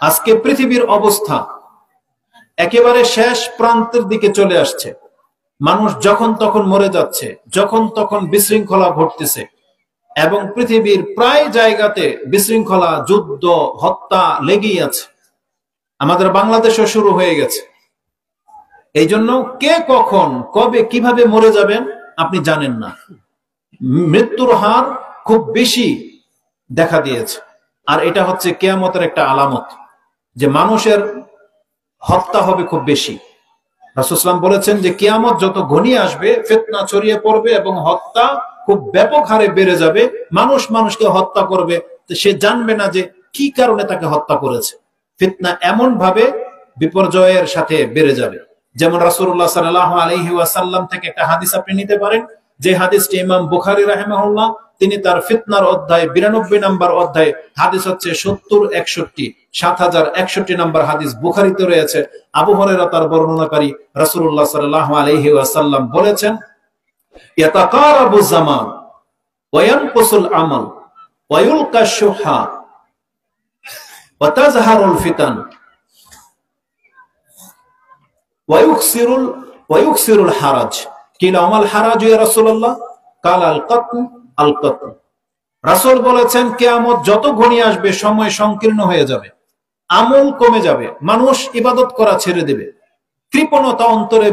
আজকে পৃথিবীর অবস্থা একেবারে শেষ প্রান্তের দিকে চলে আসছে। মানুষ যখন তখন মরে যাচ্ছে, যখন তখন বিশৃঙ্খলা ঘটতেছে এবং পৃথিবীর প্রায় জায়গাতে বিশৃঙ্খলা, যুদ্ধ, হত্যা লেগেই আছে। আমাদের বাংলাদেশও শুরু হয়ে গেছে। এই জন্য কে কখন কবে কিভাবে মরে যাবেন আপনি জানেন না। মৃত্যুর হার খুব বেশি দেখা দিয়েছে, আর এটা হচ্ছে কিয়ামতের একটা আলামত যে মানুষের হত্যা হবে খুব বেশি। রাসূল সাল্লাল্লাহু আলাইহি ওয়াসাল্লাম বলেছেন যে কিয়ামত যত ঘনিয়ে আসবে ফিতনা ছড়িয়ে পড়বে এবং হত্যা খুব ব্যাপক হারে বেড়ে যাবে। মানুষ মানুষকে হত্যা করবে, সে জানবে না যে কি কারণে তাকে হত্যা করেছে। ফিতনা এমন ভাবে বিপর্যয়ের সাথে বেড়ে যাবে। যেমন রাসূলুল্লাহ সাল্লাল্লাহু আলাইহি ওয়াসাল্লাম থেকে একটা হাদিস আপনি নিতে পারেন, যে হাদিসটি ইমাম বুখারী রাহিমাহুল্লাহ তিনি তার ফিতনার অধ্যায় 92 নম্বর অধ্যায়, হাদিস হচ্ছে 7061 7061 নম্বর হাদিস বুখারীতে রয়েছে। আবু হুরায়রা তার বর্ণনাকারী, রাসূলুল্লাহ সাল্লাল্লাহু আলাইহি ওয়াসাল্লাম বলেছেন, ইয়াতাকারাবু জামান ওয়া ইয়ানকুসুল আমাল ওয়া ইউলকা শুহা ওয়া তাজহারুল ফিতান ওয়া ইউকসিরুল হারাজ। কিলা ওমাল হারাজ ইয়া রাসূলুল্লাহ? কাল আল কতল আল কতল। রাসূল বলেছেন কিয়ামত যত ঘনিয়ে আসবে সময় সংকীর্ণ হয়ে যাবে, আমল কমে যাবে, মানুষ ইবাদত করা ছেড়ে দেবে, কৃপণতা অন্তরে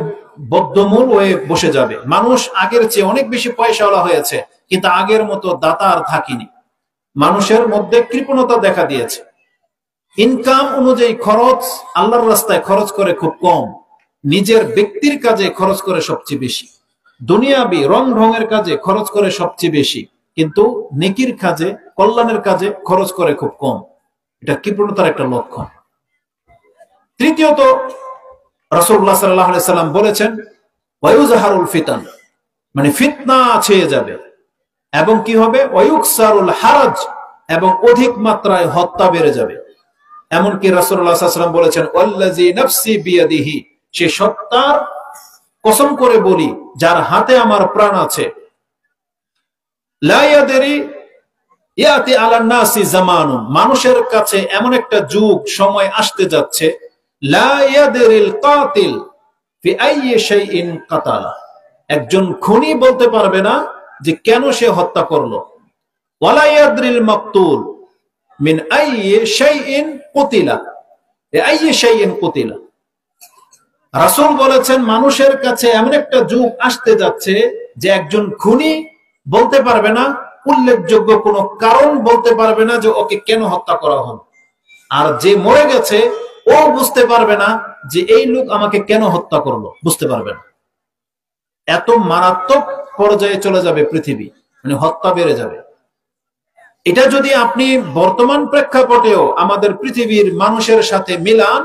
বদ্ধমূল হয়ে বসে যাবে। মানুষ আগের চেয়ে অনেক বেশি পয়সাওয়ালা হয়েছে, কিন্তু আগের মতো দাতা আর থাকেনি। মানুষের মধ্যে কৃপণতা দেখা দিয়েছে। ইনকাম অনুযায়ী খরচ আল্লাহর রাস্তায় খরচ করে খুব কম, নিজের ব্যক্তির কাজে খরচ করে সবচেয়ে বেশি, দুনিয়াবি রং ঢঙের কাজে খরচ করে সবচেয়ে বেশি, কিন্তু নেকির কাজে, কল্যাণের কাজে খরচ করে খুব কম। এটা কৃপণতার একটা লক্ষণ। তৃতীয়ত রাসূলুল্লাহ সাল্লাল্লাহু আলাইহি সাল্লাম বলেছেন ওয়ায়ুজহারুল ফিতান, মানে ফিতনা ছেয়ে যাবে এবং কি হবে ওয়ায়ুকসারুল হারাজ, এবং অধিক মাত্রায় হত্যা বেড়ে যাবে। এমনকি রাসূলুল্লাহ সাল্লাল্লাহু আলাইহি ওয়াসাল্লাম বলেছেন ওয়াল্লাযী নাফসি বিয়াদিহি, সে সত্তার কসম করে বলি যার হাতে আমার প্রাণ আছে, লা ইয়াদরি ইয়াতি আলান নাসি জামানুন, মানুষের কাছে এমন একটা যুগ সময় আসতে যাচ্ছে, লা ইয়াদরিল কাতিল ফি আইয়ি শাইইন কাতালা, একজন খুনি বলতে পারবে না যে কেন সে হত্যা করলো, ওয়ালা ইয়াদরিল মাকতুল মিন আইয়ি শাইইন কুতিলা, আইয়ি শাইইন কুতিলা। রাসূল বলেছেন মানুষের কাছে এমন একটা যুগ আসতে যাচ্ছে যে একজন খুনি বলতে পারবে না, উল্লেখযোগ্য কোনো কারণ বলতে পারবে না যে ওকে কেন হত্যা করা হলো, আর যে মরে গেছে ও বুঝতে পারবে না যে এই লোক আমাকে কেন হত্যা করলো, বুঝতে পারবে না। এত মারাত্মক পর্যায়ে চলে যাবে পৃথিবী, মানে হত্যা বেড়ে যাবে। এটা যদি আপনি বর্তমান প্রেক্ষাপটেও আমাদের পৃথিবীর মানুষের সাথে মিলান,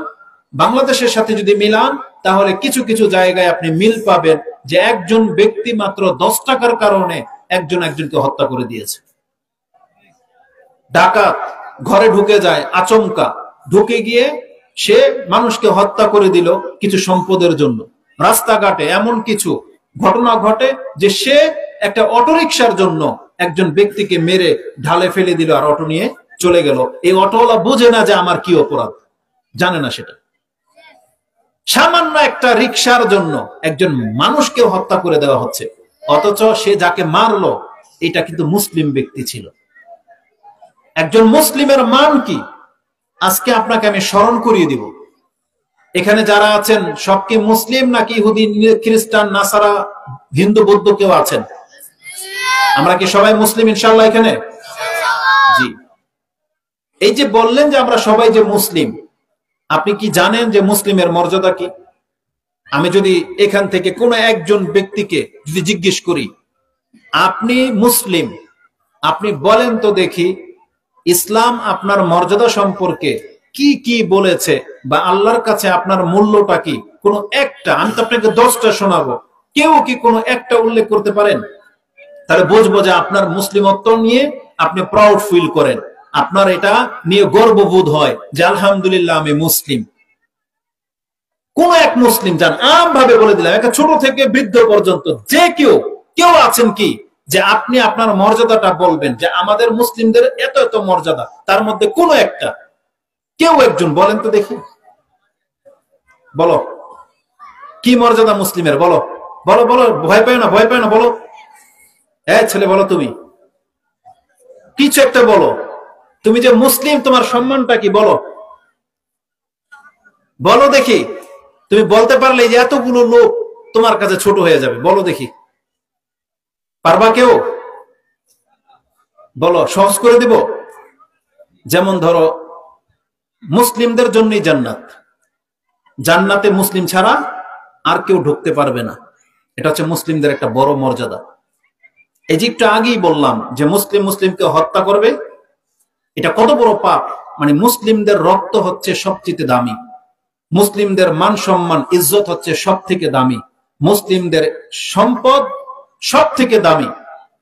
বাংলাদেশের সাথে যদি মিলান, তাহলে কিছু কিছু জায়গায় আপনি মিল পাবেন যে একজন ব্যক্তি মাত্র 10 টাকার কারণে একজনকে হত্যা করে দিয়েছে। ডাকাত ঘরে ঢুকে যায় আচমকা, ঢুকে গিয়ে সে মানুষকে হত্যা করে দিল কিছু সম্পদের জন্য। রাস্তাঘাটে এমন কিছু ঘটনা ঘটে যে সে একটা অটোরিকশার জন্য একজন ব্যক্তিকে মেরে ঢালে ফেলে দিল আর অটো নিয়ে চলে গেল। এই অটোওয়ালা বুঝে না যে আমার কি অপরাধ, জানে না সেটা। সামান্য একটা রিকশার জন্য একজন মানুষকে হত্যা করে দেওয়া হচ্ছে, অথচ সে যাকে মারলো এটা কিন্তু মুসলিম ব্যক্তি ছিল। একজন মুসলিমের মান কি আজকে আপনাকে আমি স্মরণ করিয়ে দিব। এখানে যারা আছেন সব কি মুসলিম নাকি ইহুদি, খ্রিস্টান, নাসারা, হিন্দু, বৌদ্ধ কেউ আছেন? আমরা কি সবাই মুসলিম ইনশাআল্লাহ এখানে? জি। এই যে বললেন যে আমরা সবাই যে মুসলিম, আপনি কি জানেন যে মুসলিমের মর্যাদা কি? আমি যদি এখান থেকে কোনো একজন ব্যক্তিকে যদি জিজ্ঞেস করি আপনি মুসলিম, আপনি বলেন তো দেখি ইসলাম আপনার মর্যাদা সম্পর্কে কি কি বলেছে বা আল্লাহর কাছে আপনার মূল্যটা কি? কোনো একটা, আমি তো আপনাকে 10টা শোনাবো, কেউ কি কোনো একটা উল্লেখ করতে পারেন? তাহলে বুঝবো যে আপনার মুসলিমত্ব নিয়ে আপনি প্রাউড ফিল করেন, আপনার এটা নিয়ে গর্ববোধ হয় যে আলহামদুলিল্লাহ আমি মুসলিম। কোন এক মুসলিম যান, আম ভাবে বলে দিলাম, একটা ছোট থেকে বৃদ্ধ পর্যন্ত যে কেউ আছেন কি যে আপনি আপনার মর্যাদাটা বলবেন যে আমাদের মুসলিমদের এত এত মর্যাদা, তার মধ্যে কোনো একটা? কেউ একজন বলেন তো দেখি, বলো কি মর্যাদা মুসলিমের, বলো বলো বলো, ভয় পায় না, ভয় পায় না, বলো। ছেলে বলো, তুমি কিছু একটা বলো, তুমি যে মুসলিম তোমার সম্মানটা কি, বলো বলো দেখি। তুমি বলতে পারলে যে এতগুলো লোক তোমার কাছে ছোট হয়ে যাবে, বলো দেখি, পারবা কেউ? বলো, সহজ করে দিব। যেমন ধরো, মুসলিমদের জন্যই জান্নাত, জান্নাতে মুসলিম ছাড়া আর কেউ ঢুকতে পারবে না, এটা হচ্ছে মুসলিমদের একটা বড় মর্যাদা। এই যে একটু আগেই বললাম যে মুসলিম মুসলিমকে হত্যা করবে, এটা কত বড় পাপ। মানে মুসলিমদের রক্ত হচ্ছে সবচেয়ে দামি, মুসলিমদের মান সম্মান ইজ্জত হচ্ছে সব থেকে দামি, মুসলিমদের সম্পদ সব থেকে দামি।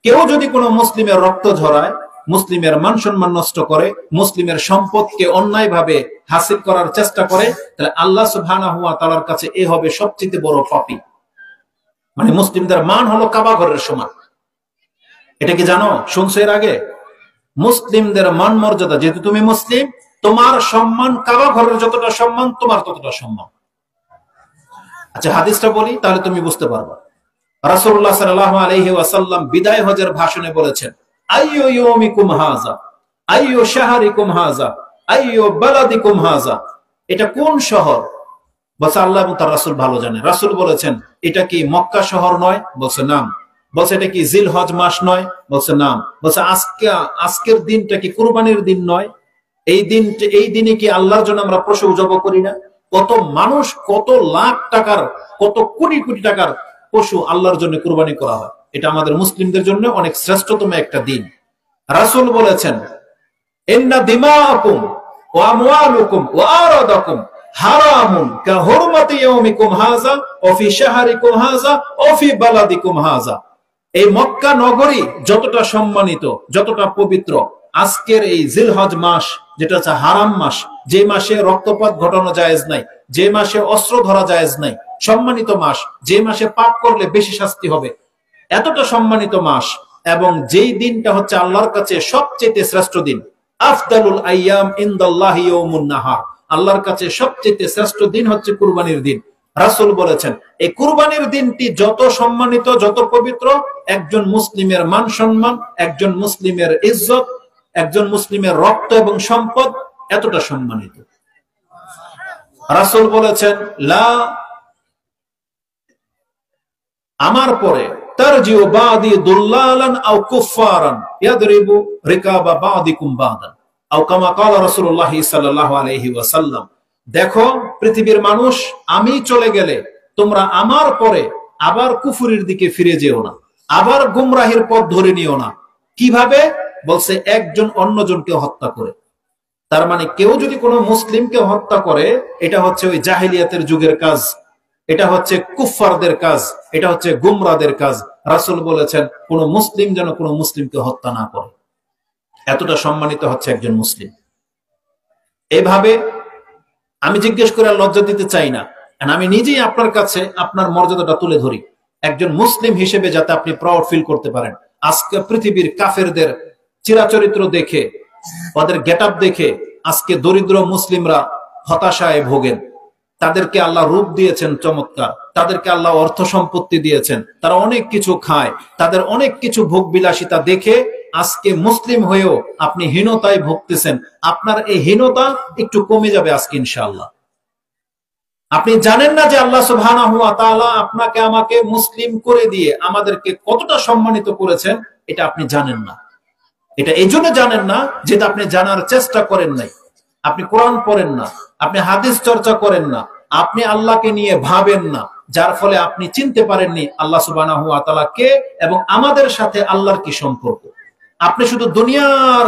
কেউ যদি কোনো মুসলিমের রক্ত ঝরায়, মুসলিমের মান সম্মান নষ্ট করে, মুসলিমের সম্পদকে অন্যায়ভাবে হাসিল করার চেষ্টা করে, তাহলে আল্লাহ সুবহানাহু ওয়া তাআলার কাছে এ হবে সবচেয়ে বড় পাপী। মানে মুসলিমদের মান হলো কাবা ঘরের সমান। এটা কি জানো? শুনছো এর আগে? মুসলিমদের মান মর্যাদা, যেহেতু তুমি মুসলিম, তোমার সম্মান কাবা ঘরের যতটা সম্মান, তোমার ততটা সম্মান। আচ্ছা, হাদিসটা বলি তাহলে তুমি বুঝতে পারবা। রাসূলুল্লাহ সাল্লাল্লাহু আলাইহি ওয়াসাল্লাম বিদায় হজের ভাষণে বলেছেন, আইয়ু ইয়াউমিকুম হাযা, আইয়ু শাহরিকুম হাযা, আইয়ু বালাদিকুম হাযা। এটা কোন শহর? বলছে আল্লাহ এবং তার রাসূল ভালো জানে। রাসূল বলেছেন, এটা কি মক্কা শহর নয়? বলছে নাম। বলছে এটা কি জিলহজ মাস নয়? বলছে নাম। বলছে আজকের দিনটা কি কুরবানির দিন নয়? এই দিনে কি আল্লাহর জন্য আমরা পশু জবাই করি না? কত মানুষ, কত লাখ টাকার, কত কোটি কোটি টাকার পশু আল্লাহর জন্য কুরবানি করা হয়। এটা আমাদের মুসলিমদের জন্য অনেক শ্রেষ্ঠতম একটা দিন। রাসূল বলেছেন, ইন্না দিমাআকুম ওয়া আমওয়ালুকুম ওয়া আরাদাকুম হারামুন কাহুরমাতি ইয়াউমিকুম হাযা ওয়া ফি শাহরিকুম হাযা ওয়া ফি বালাদিকুম হাযা। এই মক্কা নগরী যতটা সম্মানিত, যতটা পবিত্র, আজকের এই জিলহজ মাস, যেটা হচ্ছে হারাম মাস, যে মাসে রক্তপাত ঘটানো জায়েজ নাই, যে মাসে অস্ত্র ধরা জায়েজ নাই, সম্মানিত মাস, যে মাসে পাপ করলে বেশি শাস্তি হবে, এতটা সম্মানিত মাস, এবং যেই দিনটা হচ্ছে আল্লাহর কাছে সবচেয়ে শ্রেষ্ঠ দিন। আফদালুল আইয়াম ইনদাল্লাহি ইয়াউমুন নাহার, আল্লাহর কাছে সবচেয়ে শ্রেষ্ঠ দিন হচ্ছে কুরবানির দিন। রাসূল বলেছেন, এই কুরবানির দিনটি যত সম্মানিত, যত পবিত্র, একজন মুসলিমের মান সম্মান, একজন মুসলিমের ইজ্জত, একজন মুসলিমের রক্ত এবং সম্পদ এতটা সম্মানিত। রাসূল বলেছেন, লা, আমার পরে তারজিউ বাদি দুল্লালান আও কুফফারান ইয়াদরিবু রিকাবা বাদিকুম বাদান আও কামা ক্বালা রাসূলুল্লাহ সাল্লাল্লাহু আলাইহি ওয়াসাল্লাম। দেখো পৃথিবীর মানুষ, আমি চলে গেলে তোমরা আমার পরে আবার কুফুরির দিকে ফিরে যেও না, আবার গুমরাহির পথ ধরে নিও না। কিভাবে? বলছে একজন অন্যজনকে হত্যা করে। তার মানে কেউ যদি কোনো মুসলিমকে হত্যা করে, এটা হচ্ছে ওই জাহেলিয়াতের যুগের কাজ, এটা হচ্ছে কুফফারদের কাজ, এটা হচ্ছে গুমরাদের কাজ। রাসূল বলেছেন, কোন মুসলিম যেন কোনো মুসলিমকে হত্যা না করে। এতটা সম্মানিত হচ্ছে একজন মুসলিম। এভাবে আমি জিজ্ঞেস করে লজ্জা দিতে চাই না, আমি নিজেই আপনার কাছে আপনার মর্যাদাটা তুলে ধরি, একজন মুসলিম হিসেবে যাতে আপনি প্রাউড ফিল করতে পারেন। আজকে পৃথিবীর কাফেরদের চিরাচরিত্র দেখে, ওদের গেটআপ দেখে আজকে দরিদ্র মুসলিমরা হতাশায় ভোগেন। তাদেরকে আল্লাহ রূপ দিয়েছেন চমৎকার, তাদেরকে আল্লাহ অর্থ সম্পত্তি দিয়েছেন, তারা অনেক কিছু খায়, তাদের অনেক কিছু ভোগ বিলাসিতা দেখে আজকে মুসলিম হয়েও আপনি হীনতায় ভুগতেছেন। আপনার এই হীনতা একটু কমে যাবে আজকে ইনশাআল্লাহ। আপনি জানেন না যে আল্লাহ সুবহানাহু ওয়া তাআলা আপনাকে আমাকে মুসলিম করে দিয়ে আমাদেরকে কতটা সম্মানিত করেছেন, এটা আপনি জানেন না। এটা এই জন্য জানেন না যে আপনি জানার চেষ্টা করেন নাই, আপনি কোরআন পড়েন না, আপনি হাদিস চর্চা করেন না, আপনি আল্লাহকে নিয়ে ভাবেন না, যার ফলে আপনি চিনতে পারেননি আল্লাহ সুবহানাহু ওয়া তাআলা কে এবং আমাদের সাথে আল্লাহর কি সম্পর্ক। আপনি শুধু দুনিয়ার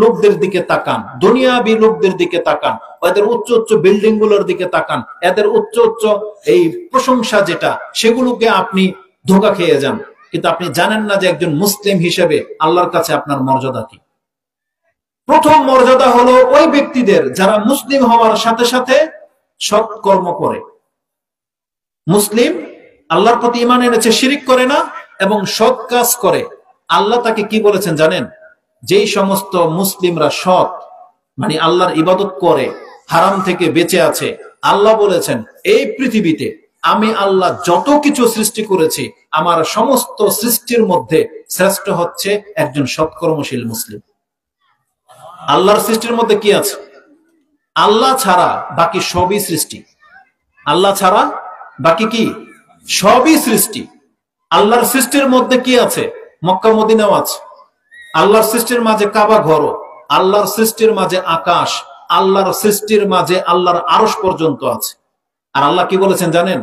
লোকদের দিকে তাকান, দুনিয়াবি লোকদের দিকে তাকান, এদের উচ্চ উচ্চ বিল্ডিং গুলোর দিকে তাকান, এদের উচ্চ উচ্চ এই প্রশংসা যেটা, সেগুলোকে আপনি ধোঁকা খেয়ে যান। কিন্তু আপনি জানেন না যে একজন মুসলিম হিসেবে আল্লাহর কাছে আপনার মর্যাদা কি। প্রথম মর্যাদা হলো ওই ব্যক্তিদের যারা মুসলিম হওয়ার সাথে সাথে সৎকর্ম করে। মুসলিম, আল্লাহর প্রতি ঈমান এনেছে, শিরিক করে না এবং সৎ কাজ করে। আল্লাহ তাকে কি বলেছেন জানেন? যেই সমস্ত মুসলিমরা সৎ, মানে আল্লাহর ইবাদত করে, হারাম থেকে বেঁচে আছে, আল্লাহ বলেছেন এই পৃথিবীতে আমি আল্লাহ যত কিছু সৃষ্টি করেছি, আমার সমস্ত সৃষ্টির মধ্যে শ্রেষ্ঠ হচ্ছে একজন সৎকর্মশীল মুসলিম। আল্লাহর সৃষ্টির মধ্যে কি আছে? আল্লাহ ছাড়া বাকি সবই সৃষ্টি। আল্লাহ ছাড়া বাকি কি? সবই সৃষ্টি। আল্লাহর সৃষ্টির মধ্যে কি আছে? মক্কা মদিনাও আছে। আল্লাহর সৃষ্টির মাঝে কাবা ঘর, আল্লাহর সৃষ্টির মাঝে আকাশ, আল্লাহর সৃষ্টির মাঝে আল্লাহর আরশ পর্যন্ত আছে। আর আল্লাহ কি বলেছেন জানেন?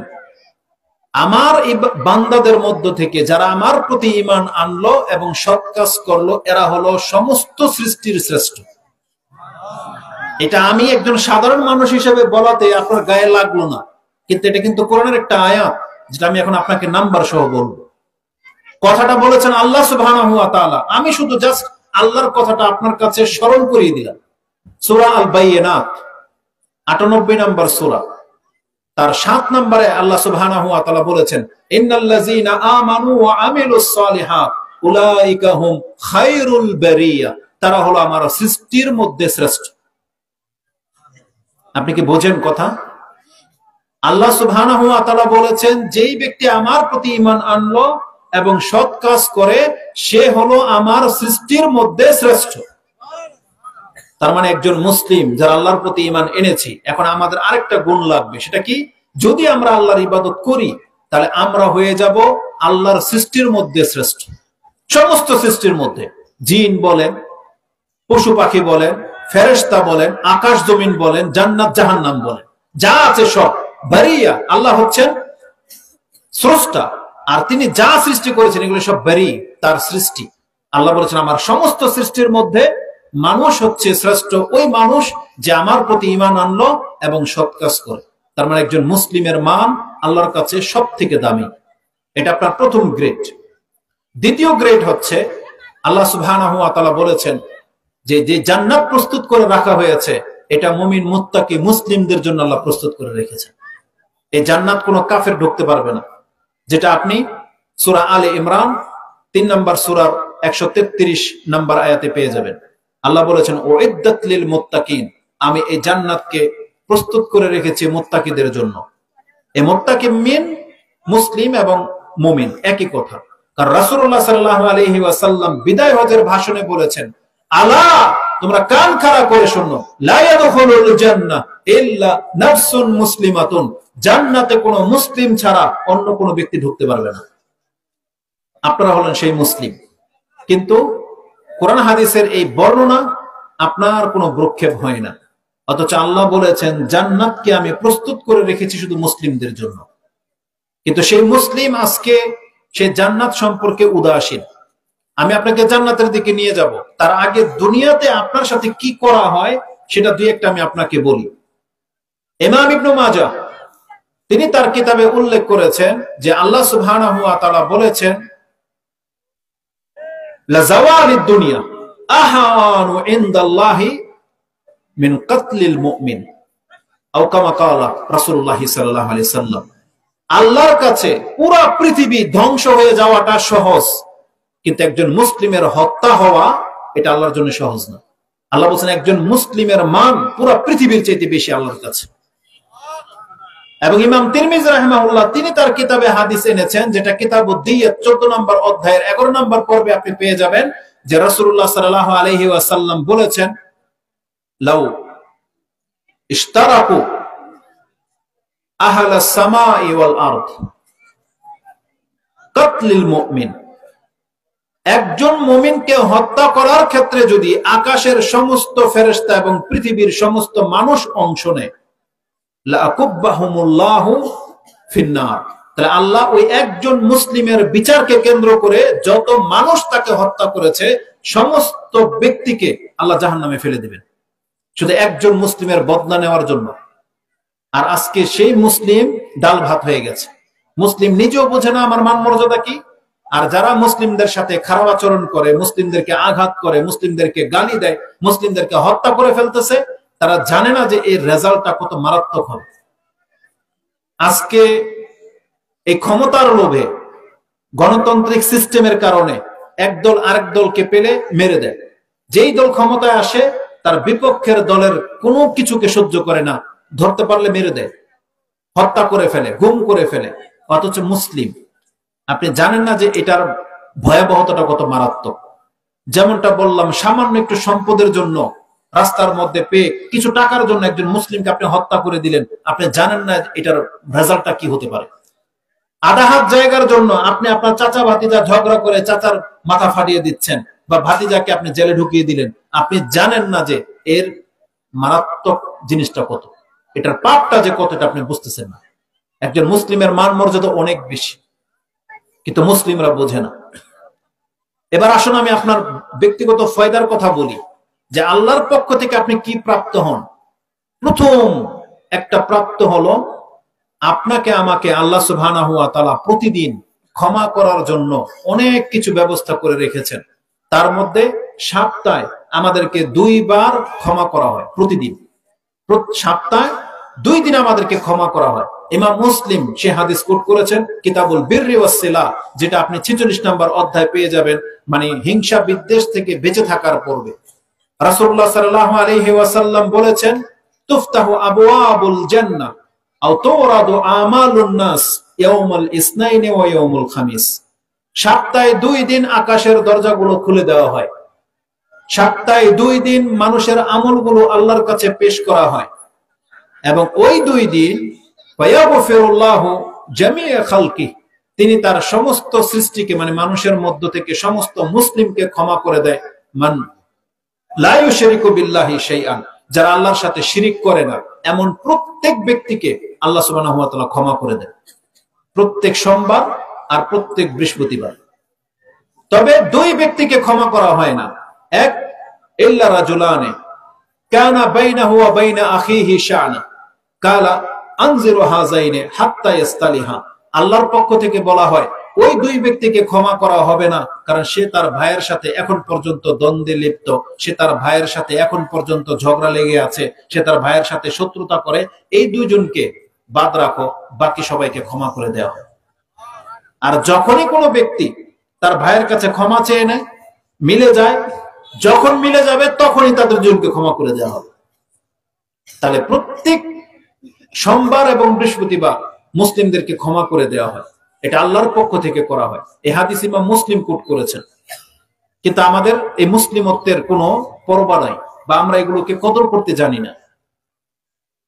আমার বান্দাদের মধ্য থেকে যারা আমার প্রতি ঈমান আনলো এবং সৎ কাজ করলো, এরা হলো সমস্ত সৃষ্টির শ্রেষ্ঠ। এটা আমি একজন সাধারণ মানুষ হিসেবে বলাতে আপনার গায়ে লাগলো না, কিন্তু এটা কিন্তু কোরআনের একটা আয়াত, যেটা আমি এখন আপনাকে নাম্বার সহ বলবো। কথাটা বলেছেন আল্লাহ সুবহানাহু ওয়া তাআলা। আমি শুধু জাস্ট আল্লাহর কথাটা আপনার কাছে স্মরণ করিয়ে দিলাম। সূরা আল বাইয়িনাত 98 নম্বর সূরা, তার 7 নম্বরে আল্লাহ সুবহানাহু ওয়া তাআলা বলেছেন, ইন্নাল্লাযীনা আমানু ওয়া আমিলুস সালিহাত উলাইকা হুম খায়রুল বারিয়া, তারা হলো আমার সৃষ্টির মধ্যে শ্রেষ্ঠ। আপনি কি বোঝেন কথা? আল্লাহ সুবহানাহু ওয়া তাআলা বলেছেন যেই ব্যক্তি আমার প্রতি ঈমান আনলো এবং সৎ কাজ করে, সে হলো আমার সৃষ্টির মধ্যে শ্রেষ্ঠ। তার মানে একজন মুসলিম যারা আল্লাহর প্রতি ঈমান এনেছি, এখন আমাদের আরেকটা গুণ লাগবে। সেটা কি? যদি আমরা আল্লাহর ইবাদত করি, তাহলে আমরা হয়ে যাব আল্লাহর সৃষ্টির মধ্যে শ্রেষ্ঠ। সমস্ত সৃষ্টির মধ্যে, জিন বলেন, পশু পাখি বলেন, ফেরেশতা বলেন, আকাশ জমিন বলেন, জান্নাত জাহান্নাম বলেন, যা আছে সব বারিয়া। আল্লাহ হচ্ছেন স্রষ্টা, আর তিনি যা সৃষ্টি করেছেন এগুলো সব বারি, তার সৃষ্টি। আল্লাহ বলেছেন আমার সমস্ত সৃষ্টির মধ্যে মানুষ হচ্ছে শ্রেষ্ঠ, ওই মানুষ যে আমার প্রতি ঈমান আনলো এবং সৎ কাজ করে। তার মানে একজন মুসলিমের মান আল্লাহর কাছে সব থেকে দামি। এটা আপনার প্রথম গ্রেড। দ্বিতীয় গ্রেড হচ্ছে আল্লাহ সুবহানাহু ওয়া তাআলা বলেছেন যে যে জান্নাত প্রস্তুত করে রাখা হয়েছে, এটা মুমিন মুত্তাকি মুসলিমদের জন্য আল্লাহ প্রস্তুত করে রেখেছেন। এই জান্নাত কোনো কাফের ঢুকতে পারবে না, যেটা আপনি সূরা আলে ইমরান 3 নম্বর সূরার 133 নম্বর আয়াতে পেয়ে যাবেন। আল্লাহ বলেছেন উইদ্দাত লিল মুত্তাকিন, আমি এই জান্নাতকে প্রস্তুত করে রেখেছি মুত্তাকিদের জন্য। এই মুত্তাকি মিন মুসলিম এবং মুমিন একই কথা। কারণ রাসূলুল্লাহ সাল্লাল্লাহু আলাইহি ওয়াসাল্লাম বিদায় হজের ভাষণে বলেছেন, আলা তোমরা কান খাড়া করে শোনো, লা ইয়াদখুলুল জান্নাহ ইল্লা নাফসুন মুসলিমাতুন, জান্নাতে কোনো মুসলিম ছাড়া অন্য কোনো ব্যক্তি ঢুকতে পারবে না। আপনারা হলেন সেই মুসলিম। কিন্তু কোরআন হাদিসের এই বর্ণনা আপনার কোনো ভ্রুক্ষেপ হয় না, অথচ আল্লাহ বলেছেন জান্নাতকে আমি প্রস্তুত করে রেখেছি শুধু মুসলিমদের জন্য। কিন্তু সেই মুসলিম আজকে সেই জান্নাত সম্পর্কে উদাসীন। আমি আপনাকে জান্নাতের দিকে নিয়ে যাব, তার আগে দুনিয়াতে আপনার সাথে কি করা হয় সেটা দুই একটা আমি আপনাকে বলি। ইমাম ইবনে মাজাহ তিনি তার কিতাবে উল্লেখ করেছেন যে আল্লাহ সুবহানাহু ওয়া তাআলা বলেছেন, লাযাওয়ালিদ দুনিয়া আহানু ইনদাল্লাহি মিন কাতলিল মুমিন, আও কামা ক্বালা রাসূলুল্লাহ সাল্লাল্লাহু আলাইহি সাল্লাম। আল্লাহর কাছে পুরো পৃথিবী ধ্বংস হয়ে যাওয়াটা সহজ, কিন্তু একজন মুসলিমের হত্যা হওয়া এটা আল্লাহর জন্য সহজ না। আল্লাহ বলেন একজন মুসলিমের মান পুরো পৃথিবীর চাইতে বেশি আল্লাহর কাছে। এবং ইমাম তিরমিজি রাহিমাহুল্লাহ তিনি তার কিতাবে হাদিস এনেছেন, যেটা কিতাবুদ দিয়াত 14 নম্বর অধ্যায়ের 11 নম্বর পর্বে আপনি পেয়ে যাবেন, যে রাসূলুল্লাহ সাল্লাল্লাহু আলাইহি ওয়াসাল্লাম বলেছেন, লাউ ইশতারাকু আহলাস সামাই ওয়াল আরদ কাতলিল মুমিন, একজন মুমিনকে হত্যা করার ক্ষেত্রে যদি আকাশের সমস্ত ফেরেশতা এবং পৃথিবীর সমস্ত মানুষ অংশ নেয়, লাকুব্বাহুমুল্লাহু ফিন্নার, তাহলে আল্লাহ ওই একজন মুসলিমের বিচারকে কেন্দ্র করে যত মানুষ তাকে হত্যা করেছে সমস্ত ব্যক্তিকে আল্লাহ জাহান্নামে ফেলে দিবেন, শুধু একজন মুসলিমের বদলা নেওয়ার জন্য। আর আজকে সেই মুসলিম ডাল ভাত হয়ে গেছে। মুসলিম নিজেও বোঝে না আমার মান মর্যাদা কি, আর যারা মুসলিমদের সাথে খারাপ আচরণ করে, মুসলিমদেরকে আঘাত করে, মুসলিমদেরকে গালি দেয়, মুসলিমদেরকে হত্যা করে ফেলতেছে, তারা জানে না যে এর রেজাল্টটা কত মারাত্মক হবে। আজকে এই ক্ষমতার লোভে, গণতান্ত্রিক সিস্টেমের কারণে একদল আরেক দলকে পেলে মেরে দেয়। যেই দল ক্ষমতায় আসে তার বিপক্ষের দলের কোনো কিছুকে সহ্য করে না, ধরতে পারলে মেরে দেয়, হত্যা করে ফেলে, গুম করে ফেলে, অথচ মুসলিম। আপনি জানেন না যে এটার ভয়াবহতাটা কত মারাত্মক। যেমনটা বললাম, সামান্য একটু সম্পদের জন্য রাস্তার মধ্যে পেয়ে কিছু টাকার জন্য একজন মুসলিমকে আপনি হত্যা করে দিলেন, আপনি জানেন না এটার রেজাল্টটা কি হতে পারে। আধা হাত জায়গার জন্য আপনি আপনার চাচা ভাতিজা ঝগড়া করে চাচার মাথা ফাটিয়ে দিচ্ছেন, বা ভাতিজাকে আপনি জেলে ঢুকিয়ে দিলেন, আপনি জানেন না যে এর মারাত্মক জিনিসটা কত, এটার পাপটা যে কত, এটা আপনি বুঝতেছেন না। একজন মুসলিমের মান মর্যাদা অনেক বেশি, কিন্তু মুসলিমরা বোঝে না। এবার আসুন আমি আপনার ব্যক্তিগত ফায়দার কথা বলি, যে আল্লাহর পক্ষ থেকে আপনি কি প্রাপ্ত হন। প্রথম একটা প্রাপ্ত হলো, আপনাকে আমাকে আল্লাহ সুবহানাহু ওয়া তাআলা প্রতিদিন ক্ষমা করার জন্য অনেক কিছু ব্যবস্থা করে রেখেছেন। তার মধ্যে সপ্তাহে আমাদেরকে 2 বার ক্ষমা করা হয়। প্রতিদিন সপ্তাহে 2 দিন আমাদেরকে ক্ষমা করা হয়। ইমাম মুসলিম সে হাদিস কোট করেছেন কিতাবুল বিররি ওয়াস সিলা, যেটা আপনি 46 নম্বর অধ্যায় পেয়ে যাবেন, মানে হিংসা বিদ্বেষ থেকে বেঁচে থাকার পূর্বে। রাসূলুল্লাহ সাল্লাল্লাহু আলাইহি ওয়াসাল্লাম বলেছেন, তুফতাহু আবওয়াবুল জান্নাহ আও তুরাদু আমালুন নাস ইয়াউমুল ইসনাইনি ওয়া ইয়াউমুল খামিস। সপ্তাহে 2 দিন আকাশের দরজাগুলো খুলে দেওয়া হয়। সপ্তাহে 2 দিন মানুষের আমলগুলো আল্লাহর কাছে পেশ করা হয়, এবং ওই 2 দিন ওয়ায়াগফিরুল্লাহু জামিআ খালকি, তিনি তার সমস্ত সৃষ্টিকে, মানে মানুষের মধ্য থেকে সমস্ত মুসলিমকে ক্ষমা করে দেয়। মান লা ইউশরিকু বিল্লাহি শাইআন, যারা আল্লাহর সাথে শিরিক করে না, এমন প্রত্যেক ব্যক্তিকে আল্লাহ সুবহানাহু ওয়া তাআলা ক্ষমা করে দেন, প্রত্যেক সোমবার আর প্রত্যেক বৃহস্পতিবার। তবে 2 ব্যক্তিকে ক্ষমা করা হয় না। এক, ইল্লা রাজুলানে কানা বাইনাহু ওয়া বাইনা আখিহি শা'না কালা আনজিরু হাযাইনি হাত্তা ইস্তালিহা। আল্লাহর পক্ষ থেকে বলা হয় ওই 2 ব্যক্তিকে ক্ষমা করা হবে না, কারণ সে তার ভাইয়ের সাথে এখন পর্যন্ত দ্বন্দ্বে লিপ্ত, সে তার ভাইয়ের সাথে এখন পর্যন্ত ঝগড়া লেগে আছে, সে তার ভাইয়ের সাথে শত্রুতা করে। এই 2 জনকে বাদ রাখো, বাকি সবাইকে ক্ষমা করে দেওয়া হয়। আর যখনই কোনো ব্যক্তি তার ভাইয়ের কাছে ক্ষমা চেয়ে নেয়, মিলে যায়, যখন মিলে যাবে তখনই তাদের জনকে ক্ষমা করে দেওয়া হবে। তাহলে প্রত্যেক সোমবার এবং বৃহস্পতিবার মুসলিমদেরকে ক্ষমা করে দেওয়া হয়, এটা আল্লাহর পক্ষ থেকে করা হয়। এই হাদিস ইমাম মুসলিম কোট করেছেন। কিন্তু আমাদের এই মুসলিমত্বের কোনো পরোয়া নাই, বা আমরা এগুলোকে কদর করতে জানি না।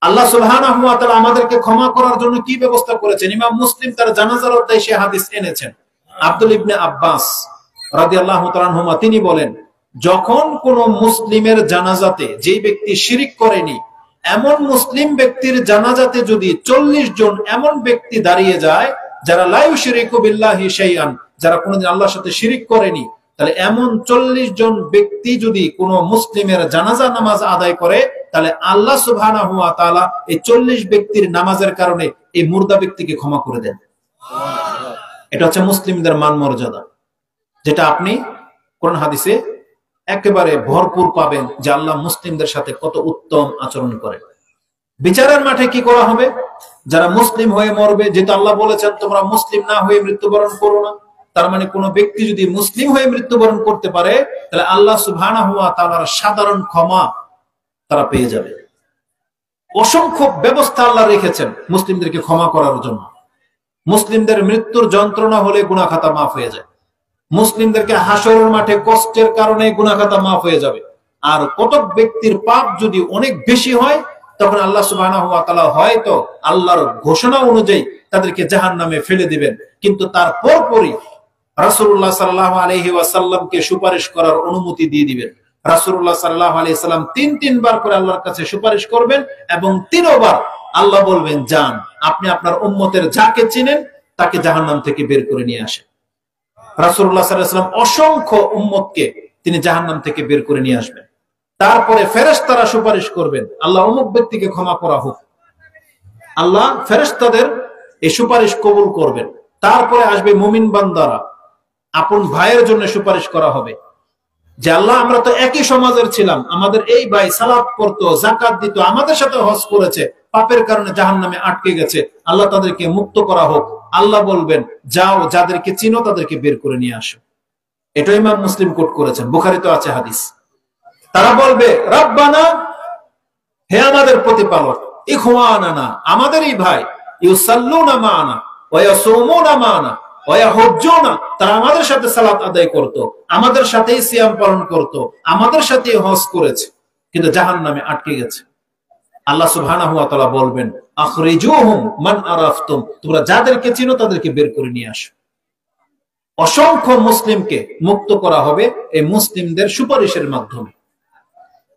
আল্লাহ সুবহানাহু ওয়া তাআলা আমাদেরকে ক্ষমা করার জন্য কি ব্যবস্থা করেছেন, ইমাম মুসলিম তার জানাজার অধ্যায়ে সে হাদিস এনেছেন। আব্দুল ইবনে আব্বাস রাদিয়াল্লাহু তাআলা আনহুমা তিনি বলেন, যখন কোন মুসলিমের জানাজাতে যে ব্যক্তি শিরিক করেনি, এমন মুসলিম ব্যক্তির জানাজাতে যদি 40 জন এমন ব্যক্তি দাঁড়িয়ে যায় যারা লা ইউশরিকু বিল্লাহি শাইআন, যারা কোনদিন আল্লাহর সাথে শিরিক করেনি, তাহলে এমন 40 জন ব্যক্তি যদি কোন মুসলিমের জানাজা নামাজ আদায় করে, তাহলে আল্লাহ সুবহানাহু ওয়া তাআলা এই 40 ব্যক্তির নামাজের কারণে এই মুর্দা ব্যক্তিকে ক্ষমা করে দেন। এটা হচ্ছে মুসলিমদের মান মর্যাদা, যেটা আপনি কোরআন হাদিসে একেবারে ভরপুর পাবেন, যে আল্লাহ মুসলিমদের সাথে কত উত্তম আচরণ করে। বিচারের মাঠে কি করা হবে, যারা মুসলিম হয়ে মরবে, যেটা আল্লাহ বলেছেন তোমরা মুসলিম না হয়ে মৃত্যুবরণ করো না, তার মানে কোন ব্যক্তি যদি মুসলিম হয়ে মৃত্যুবরণ করতে পারে, তাহলে আল্লাহ সুবহানাহু ওয়া তাআলার সাধারণ ক্ষমা তারা পেয়ে যাবে। অসংখ্য ব্যবস্থা আল্লাহ রেখেছেন মুসলিমদেরকে ক্ষমা করার জন্য। মুসলিমদের মৃত্যুর যন্ত্রণা হলে গুনাহ খাতা মাফ হয়ে যায়, মুসলিমদেরকে হাসরের মাঠে কষ্টের কারণে গুনাহ খাতা মাফ হয়ে যাবে। আর কতক ব্যক্তির পাপ যদি অনেক বেশি হয়, তখন আল্লাহ সুবহানাহু ওয়া তাআলা হয়তো আল্লাহর ঘোষণা অনুযায়ী তাদেরকে জাহান্নামে ফেলে দিবেন, কিন্তু তার পরপরই রাসূলুল্লাহ সাল্লাল্লাহু আলাইহি ওয়াসাল্লামকে সুপারিশ করার অনুমতি দিয়ে দিবেন। রাসূলুল্লাহ সাল্লাল্লাহু আলাইহি ওয়াসাল্লাম 3 বার করে আল্লাহর কাছে সুপারিশ করবেন, এবং 3 বার আল্লাহ বলবেন, যান আপনি আপনার উম্মতের যাকে চিনেন তাকে জাহান্নাম থেকে বের করে নিয়ে আসেন। রাসূলুল্লাহ সাল্লাল্লাহু আলাইহি ওয়াসাল্লাম অসংখ্য উম্মতকে তিনি জাহান্নাম থেকে বের করে নিয়ে আসবেন। তারপরে ফেরেশতারা সুপারিশ করবেন, আল্লাহ অমুক ব্যক্তিকে ক্ষমা করা হোক। আল্লাহ ফেরেশতাদের এই সুপারিশ কবুল করবেন। তারপরে আসবে মুমিন বান্দারা, আপন ভাইয়ের জন্য সুপারিশ করা হবে, যে আল্লাহ আমরা তো একই সমাজের ছিলাম, আমাদের এই ভাই সালাত পড়তো, যাকাত দিত, আমাদের সাথে হজ করেছে, পাপের কারণে জাহান্নামে আটকে গেছে, আল্লাহ তাদেরকে মুক্ত করা হোক। আল্লাহ বলবেন, যাও যাদেরকে চিনো তাদেরকে বের করে নিয়ে আসো। এটা ইমাম মুসলিম কোট করেছেন, বুখারীতে আছে হাদিস। তারা বলবে রব্বানা, হে আমাদের প্রতিপালক, ইখওয়ানানা, আমাদেরই ভাই, ইউসাল্লুনা মানা ওয়া ইয়াসুমুনা মানা ওয়া ইয়াহুজ্জুনা, তারা আমাদের সাথে সালাত আদায় করত, আমাদের সাথেই সিয়াম পালন করত, আমাদের সাথেই হজ করেছে, কিন্তু জাহান্নামে আটকে গেছে। আল্লাহ সুবহানাহু ওয়া তাআলা বলবেন আখরিজুহুম মান আরাফতুম, তোমরা যাদেরকে চিনো তাদেরকে বের করে নিয়ে আসো। অসংখ্য মুসলিমকে মুক্ত করা হবে এই মুসলিমদের সুপারিশের মাধ্যমে।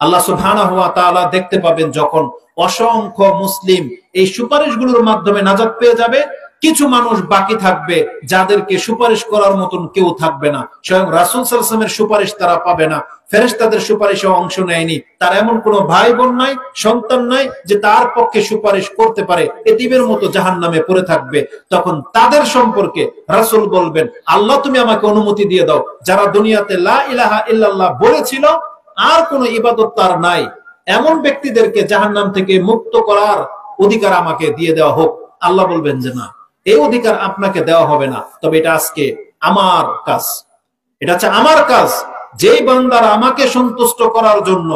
আল্লাহ সুবহানাহু ওয়া তাআলা দেখতে পাবেন যখন অসংখ্য মুসলিম এই সুপারিশগুলোর মাধ্যমে নাজাত পেয়ে যাবে, কিছু মানুষ বাকি থাকবে যাদেরকে সুপারিশ করার মতন কেউ থাকবে না। স্বয়ং রাসূল সাল্লাল্লাহু আলাইহি ওয়াসাল্লামের সুপারিশ তারা পাবে না, ফেরেশতাদের সুপারিশে অংশ নেয়নি, তার এমন কোনো ভাই বোন নাই, সন্তান নাই যে তার পক্ষে সুপারিশ করতে পারে, এতিমের মতো জাহান্নামে পড়ে থাকবে। তখন তাদের সম্পর্কে রাসূল বলবেন, আল্লাহ তুমি আমাকে অনুমতি দিয়ে দাও, যারা দুনিয়াতে লা ইলাহা ইল্লাল্লাহ বলেছিল আর কোনো ইবাদত তার নাই, এমন ব্যক্তিদেরকে জাহান্নাম থেকে মুক্ত করার অধিকার আমাকে দিয়ে দেওয়া হোক। আল্লাহ বলবেন যে না, এই অধিকার আপনাকে দেওয়া হবে না, তবে এটা আজকে আমার কাজ, এটা হচ্ছে আমার কাজ। যেই বান্দারা আমাকে সন্তুষ্ট করার জন্য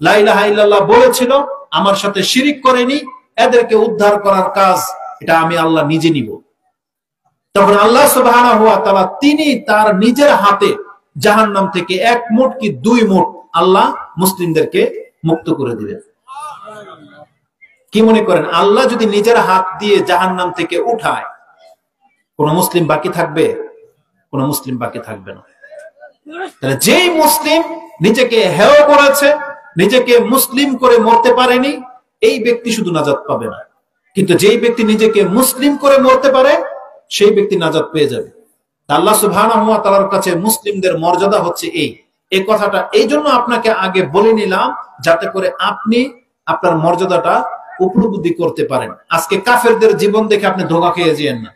লা ইলাহা ইল্লাল্লাহ বলেছিল, আমার সাথে শিরিক করেনি, এদেরকে উদ্ধার করার কাজ এটা আমি আল্লাহ নিজে নিব। তখন আল্লাহ সুবহানাহু ওয়া তাআলা তিনি তার নিজের হাতে জাহান্নাম থেকে 1 মুঠ কি 2 মুঠ আল্লাহ মুসলিমদেরকে মুক্ত করে দিবেন। কি মনে করেন, আল্লাহ যদি নিজের হাত দিয়ে জাহান্নাম থেকে উঠায়, কোন মুসলিম বাকি থাকবে? কোন মুসলিম বাকি থাকবে না। তাহলে যেই মুসলিম নিজেকে হেয় করেছে, নিজেকে মুসলিম করে মরতে পারেনি, এই ব্যক্তি শুধু নাজাত পাবে না, কিন্তু যেই ব্যক্তি নিজেকে মুসলিম করে মরতে পারে সেই ব্যক্তি নাজাত পেয়ে যাবে। আল্লাহ সুবহানাহু ওয়া তাআলার কাছে মুসলিমদের মর্যাদা হচ্ছে এই কথাটা এই জন্য আপনাকে আগে বলে নিলাম, যাতে করে আপনি আপনার মর্যাদাটা উপলব্ধি করতে পারেন। আজকে কাফেরদের জীবন দেখে আপনি ধোঁকা খেয়ে যেন না।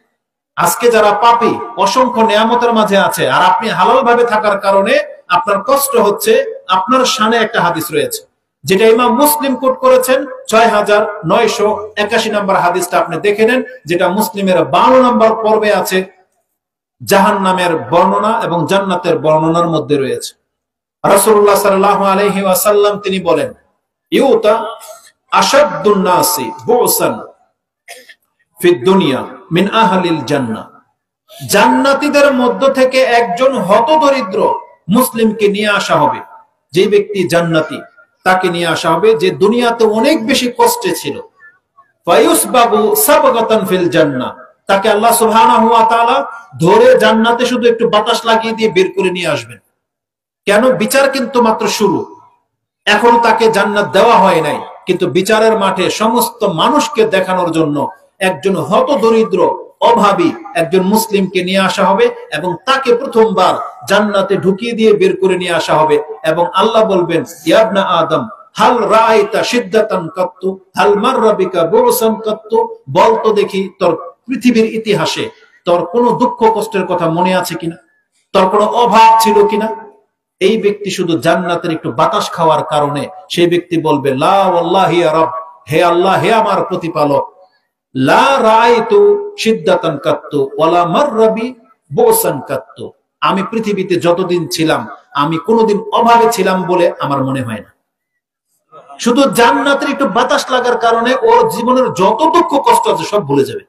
আজকে যারা পাপী অসংখ্য নিয়ামতের মাঝে আছে আর আপনি হালাল ভাবে থাকার কারণে আপনার কষ্ট হচ্ছে, আপনার শানে একটা হাদিস রয়েছে যেটা ইমাম মুসলিম কোট করেছেন, 6981 নম্বর হাদিসটা আপনি দেখে নেন, যেটা মুসলিমের 52 নম্বর পর্বে আছে। জাহান্নামের বর্ণনা এবং জান্নাতের বর্ণনার মধ্যে রয়েছে। রাসূলুল্লাহ সাল্লাল্লাহু আলাইহি ওয়াসাল্লাম তিনি বলেন, ইউতা আশাদ্দুন নাসি বুসান ফিদ দুনিয়া মিন আহলিল জান্নাহ, জান্নাতীদের মধ্য থেকে একজন হতদরিদ্র মুসলিমকে নিয়ে আসা হবে। যে ব্যক্তি জান্নাতি তাকে নিয়ে আসা হবে যে দুনিয়াতে অনেক বেশি কষ্টে ছিল। ফায়ুসবাগু সাবগাতান ফিল জান্নাহ, তাকে আল্লাহ সুবহানাহু ওয়া তাআলা ধরে জান্নাতে শুধু একটু বাতাস লাগিয়ে দিয়ে বের করে নিয়ে আসবেন। কেন? বিচার কিন্তু মাত্র শুরু, এখনো তাকে জান্নাত দেওয়া হয় নাই, কিন্তু বিচারের মাঠে সমস্ত মানুষকে দেখানোর জন্য একজন হতদরিদ্র অভাবী একজন মুসলিমকে নিয়ে আসা হবে এবং তাকে প্রথমবার জান্নাতে ঢুকিয়ে দিয়ে বের করে নিয়ে আসা হবে। এবং আল্লাহ বলবেন, ইয়া ইবনা আদম হাল রাআইতা শিদ্দাতান কাত্তু হাল মাররা বিকা বুরসান কাত্তু, বল তো দেখি তোর পৃথিবীর ইতিহাসে তোর কোনো দুঃখ কষ্টের কথা মনে আছে কিনা, তোর কোনো অভাব ছিল কিনা। এই ব্যক্তি শুধু জান্নাতের একটু বাতাস খাওয়ার কারণে সেই ব্যক্তি বলবে, লা ওয়াল্লাহি ইয়া রাব, হে আল্লাহ, হে আমার প্রতিপালক, লা রাআইতু শিদ্দাতান কাত্তু ওয়ালা মাররা বি বুরসান কাত্তু, আমি পৃথিবীতে যতদিন ছিলাম আমি কোনোদিন অভাবে ছিলাম বলে আমার মনে হয় না। শুধু জান্নাতের একটু বাতাস লাগার কারণে ওর জীবনের যত দুঃখ কষ্ট আছে সব ভুলে যাবে।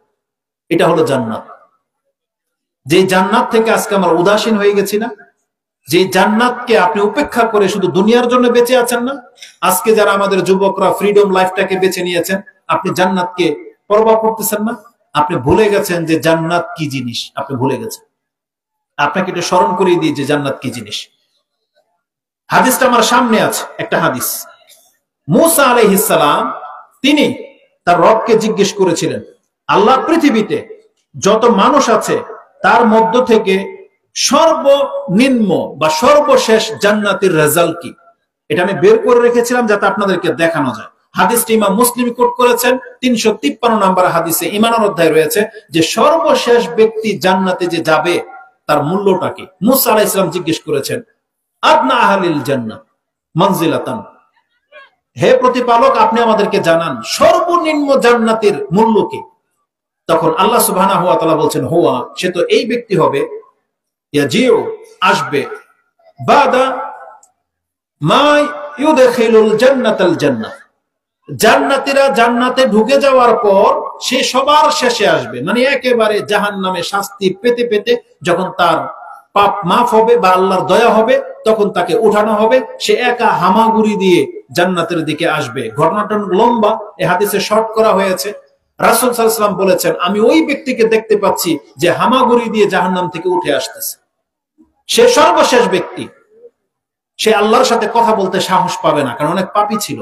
এটা হলো জান্নাত। যে জান্নাত থেকে আজকে আমরা উদাসীন হয়ে গেছি না, যে জান্নাতকে আপনি উপেক্ষা করে শুধু দুনিয়ার জন্য বেঁচে আছেন না। আজকে যারা আমাদের যুবকরা ফ্রিডম লাইফটাকে বেছে নিয়েছেন, আপনি জান্নাতকে পরোয়া করতেছেন না, আপনি ভুলে গেছেন যে জান্নাত কি জিনিস, আপনি ভুলে গেছেন। আপনাকে এটা স্মরণ করিয়ে দিই যে জান্নাত কি জিনিস। হাদিসটা আমার সামনে আছে, একটা হাদিস। মূসা আলাইহিস সালাম তিনি তার রবকে জিজ্ঞেস করেছিলেন, আল্লাহ পৃথিবীতে যত মানুষ আছে তার মধ্য থেকে সর্বনিম্ন বা সর্বশেষ জান্নাতের রেজাল্ট কি? এটা আমি বের করে রেখেছিলাম যাতে আপনাদেরকে দেখানো যায়। হাদিসটি ইমাম মুসলিম কোট করেছেন, 353 নম্বর হাদিসে ঈমানের অধ্যায় রয়েছে যে সর্বশেষ ব্যক্তি জান্নাতে যে যাবে তার মূল্যটা কি। মূসা আলাইহিস সালাম জিজ্ঞেস করেছেন, আদনা আহলিল জান্নাহ মানজিলাতান, হে প্রতিপালক আপনি আমাদেরকে জানান সর্বনিম্ন জান্নাতের মূল্য কি। তখন আল্লাহ সুবহানাহু ওয়া তাআলা বলছেন, হুয়া, সে তো এই ব্যক্তি হবে, ইয়াজিউ, আসবে, বাদা মা ইউদখিলুল জান্নাতাল জান্নাহ, জান্নাতীরা জান্নাতে ঢুকে যাওয়ার পর সে সবার শেষে আসবে, মানে একেবারে জাহান্নামে শাস্তি পেতে পেতে যখন তার পাপ মাফ হবে বা আল্লাহর দয়া হবে, তখন তাকে উঠানো হবে, সে একা হামাগুড়ি দিয়ে জান্নাতের দিকে আসবে। ঘটনাটা লম্বা, এই হাদিসে শর্ট করা হয়েছে। রাসূল সাল্লাল্লাহু আলাইহি ওয়াসাল্লাম বলেছেন, আমি ওই ব্যক্তিকে দেখতে পাচ্ছি যে হামাগুড়ি দিয়ে জাহান্নাম থেকে উঠে আসতেছে। সে সর্বশেষ ব্যক্তি, সে আল্লাহর সাথে কথা বলতে সাহস পাবে না, কারণ অনেক পাপী ছিল।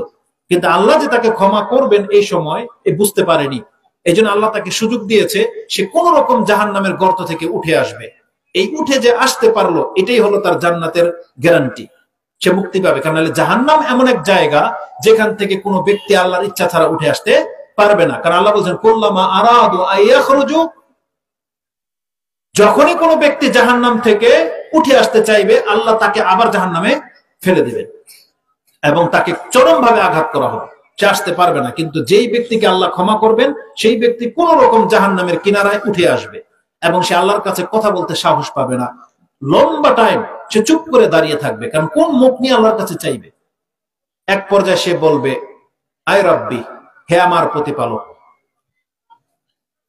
কিন্তু আল্লাহ যে তাকে ক্ষমা করবেন এই সময় এ বুঝতে পারেনি, এই জন্য আল্লাহ তাকে সুযোগ দিয়েছে সে কোন রকম জাহান্নামের গর্ত থেকে উঠে আসবে। এই উঠে যে আসতে পারলো, এটাই হলো তার জান্নাতের গ্যারান্টি, সে মুক্তি পাবে। কারণ জাহান্নাম এমন এক জায়গা যেখান থেকে কোনো ব্যক্তি আল্লাহর ইচ্ছা ছাড়া উঠে আসতে পারবে না। কারণ আল্লাহ বলছেন, কুল্লামা আরাদু আইয়াখরুজু, যখনই কোনো ব্যক্তি জাহান্নাম থেকে উঠে আসতে চাইবে, আল্লাহ তাকে আবার জাহান্নামে ফেলে দেবেন এবং তাকে চরম ভাবে আঘাত করা হবে, সে আসতে পারবে না। কিন্তু যেই ব্যক্তিকে আল্লাহ ক্ষমা করবেন, সেই ব্যক্তি কোন রকম জাহান্নামের কিনারায় উঠে আসবে এবং সে আল্লাহর কাছে কথা বলতে সাহস পাবে না। লম্বা টাইম সে চুপ করে দাঁড়িয়ে থাকবে, কারণ কোন মুখ নিয়ে আল্লাহর কাছে চাইবে। এক পর্যায়ে সে বলবে, আয় রাব্বি, হে আমার প্রতিপালক,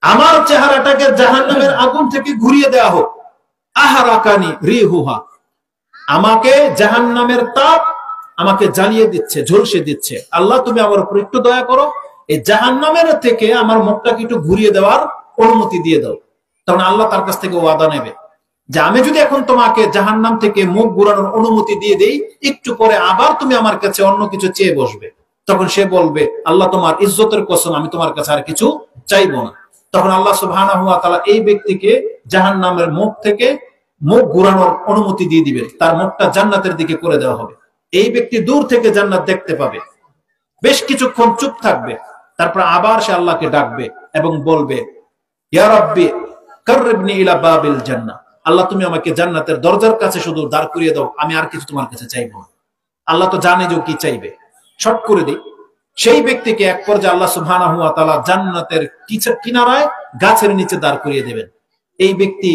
আমার চেহারাটাকে জাহান্নামের আগুন থেকে ঘুরিয়ে দেওয়া হোক। আহারাকানি রিহুহা, আমাকে জাহান্নামের তাপ আমাকে জ্বালিয়ে দিচ্ছে, ঝলসে দিচ্ছে। আল্লাহ তুমি আমার উপর একটু দয়া করো, এই জাহান্নামের থেকে আমার মুখটাকে একটু ঘুরিয়ে দেওয়ার অনুমতি দিয়ে দাও। তখন আল্লাহ তার কাছ থেকে ওয়াদা নেবে যে আমি যদি এখন তোমাকে জাহান্নাম থেকে মুখ ঘুরানোর অনুমতি দিয়ে দেই, একটু পরে আবার তুমি আমার কাছে অন্য কিছু চেয়ে বসবে। তখন সে বলবে, আল্লাহ তোমার ইজ্জতের কসম, আমি তোমার কাছে আর কিছু চাইবো না। তখন আল্লাহ সুবহানাহু ওয়া তাআলা এই ব্যক্তিকে জাহান্নামের মুখ থেকে মুখ ঘুরানোর অনুমতি দিয়ে দিবেন, তার মুখটা জান্নাতের দিকে করে দেওয়া হবে। এই ব্যক্তি দূর থেকে জান্নাত দেখতে পাবে, বেশ কিছুক্ষণ চুপ থাকবে, তারপর আবার সে আল্লাহকে ডাকবে এবং বলবে, ইয়া রাব্বি কাররিবনি ইলা বাবিল জান্নাহ, আল্লাহ তুমি আমাকে জান্নাতের দরজার কাছে শুধু দাঁড় করিয়ে দাও, আমি আর কিছু তোমার কাছে চাইবো না। আল্লাহ তো জানে যে কি চাইবে, শর্ট করে দিই। সেই ব্যক্তিকে এক পর্যায়ে আল্লাহ সুবহানাহু ওয়া তাআলা জান্নাতের কিনারায় গাছের নিচে দাঁড় করিয়ে দেবেন। এই ব্যক্তি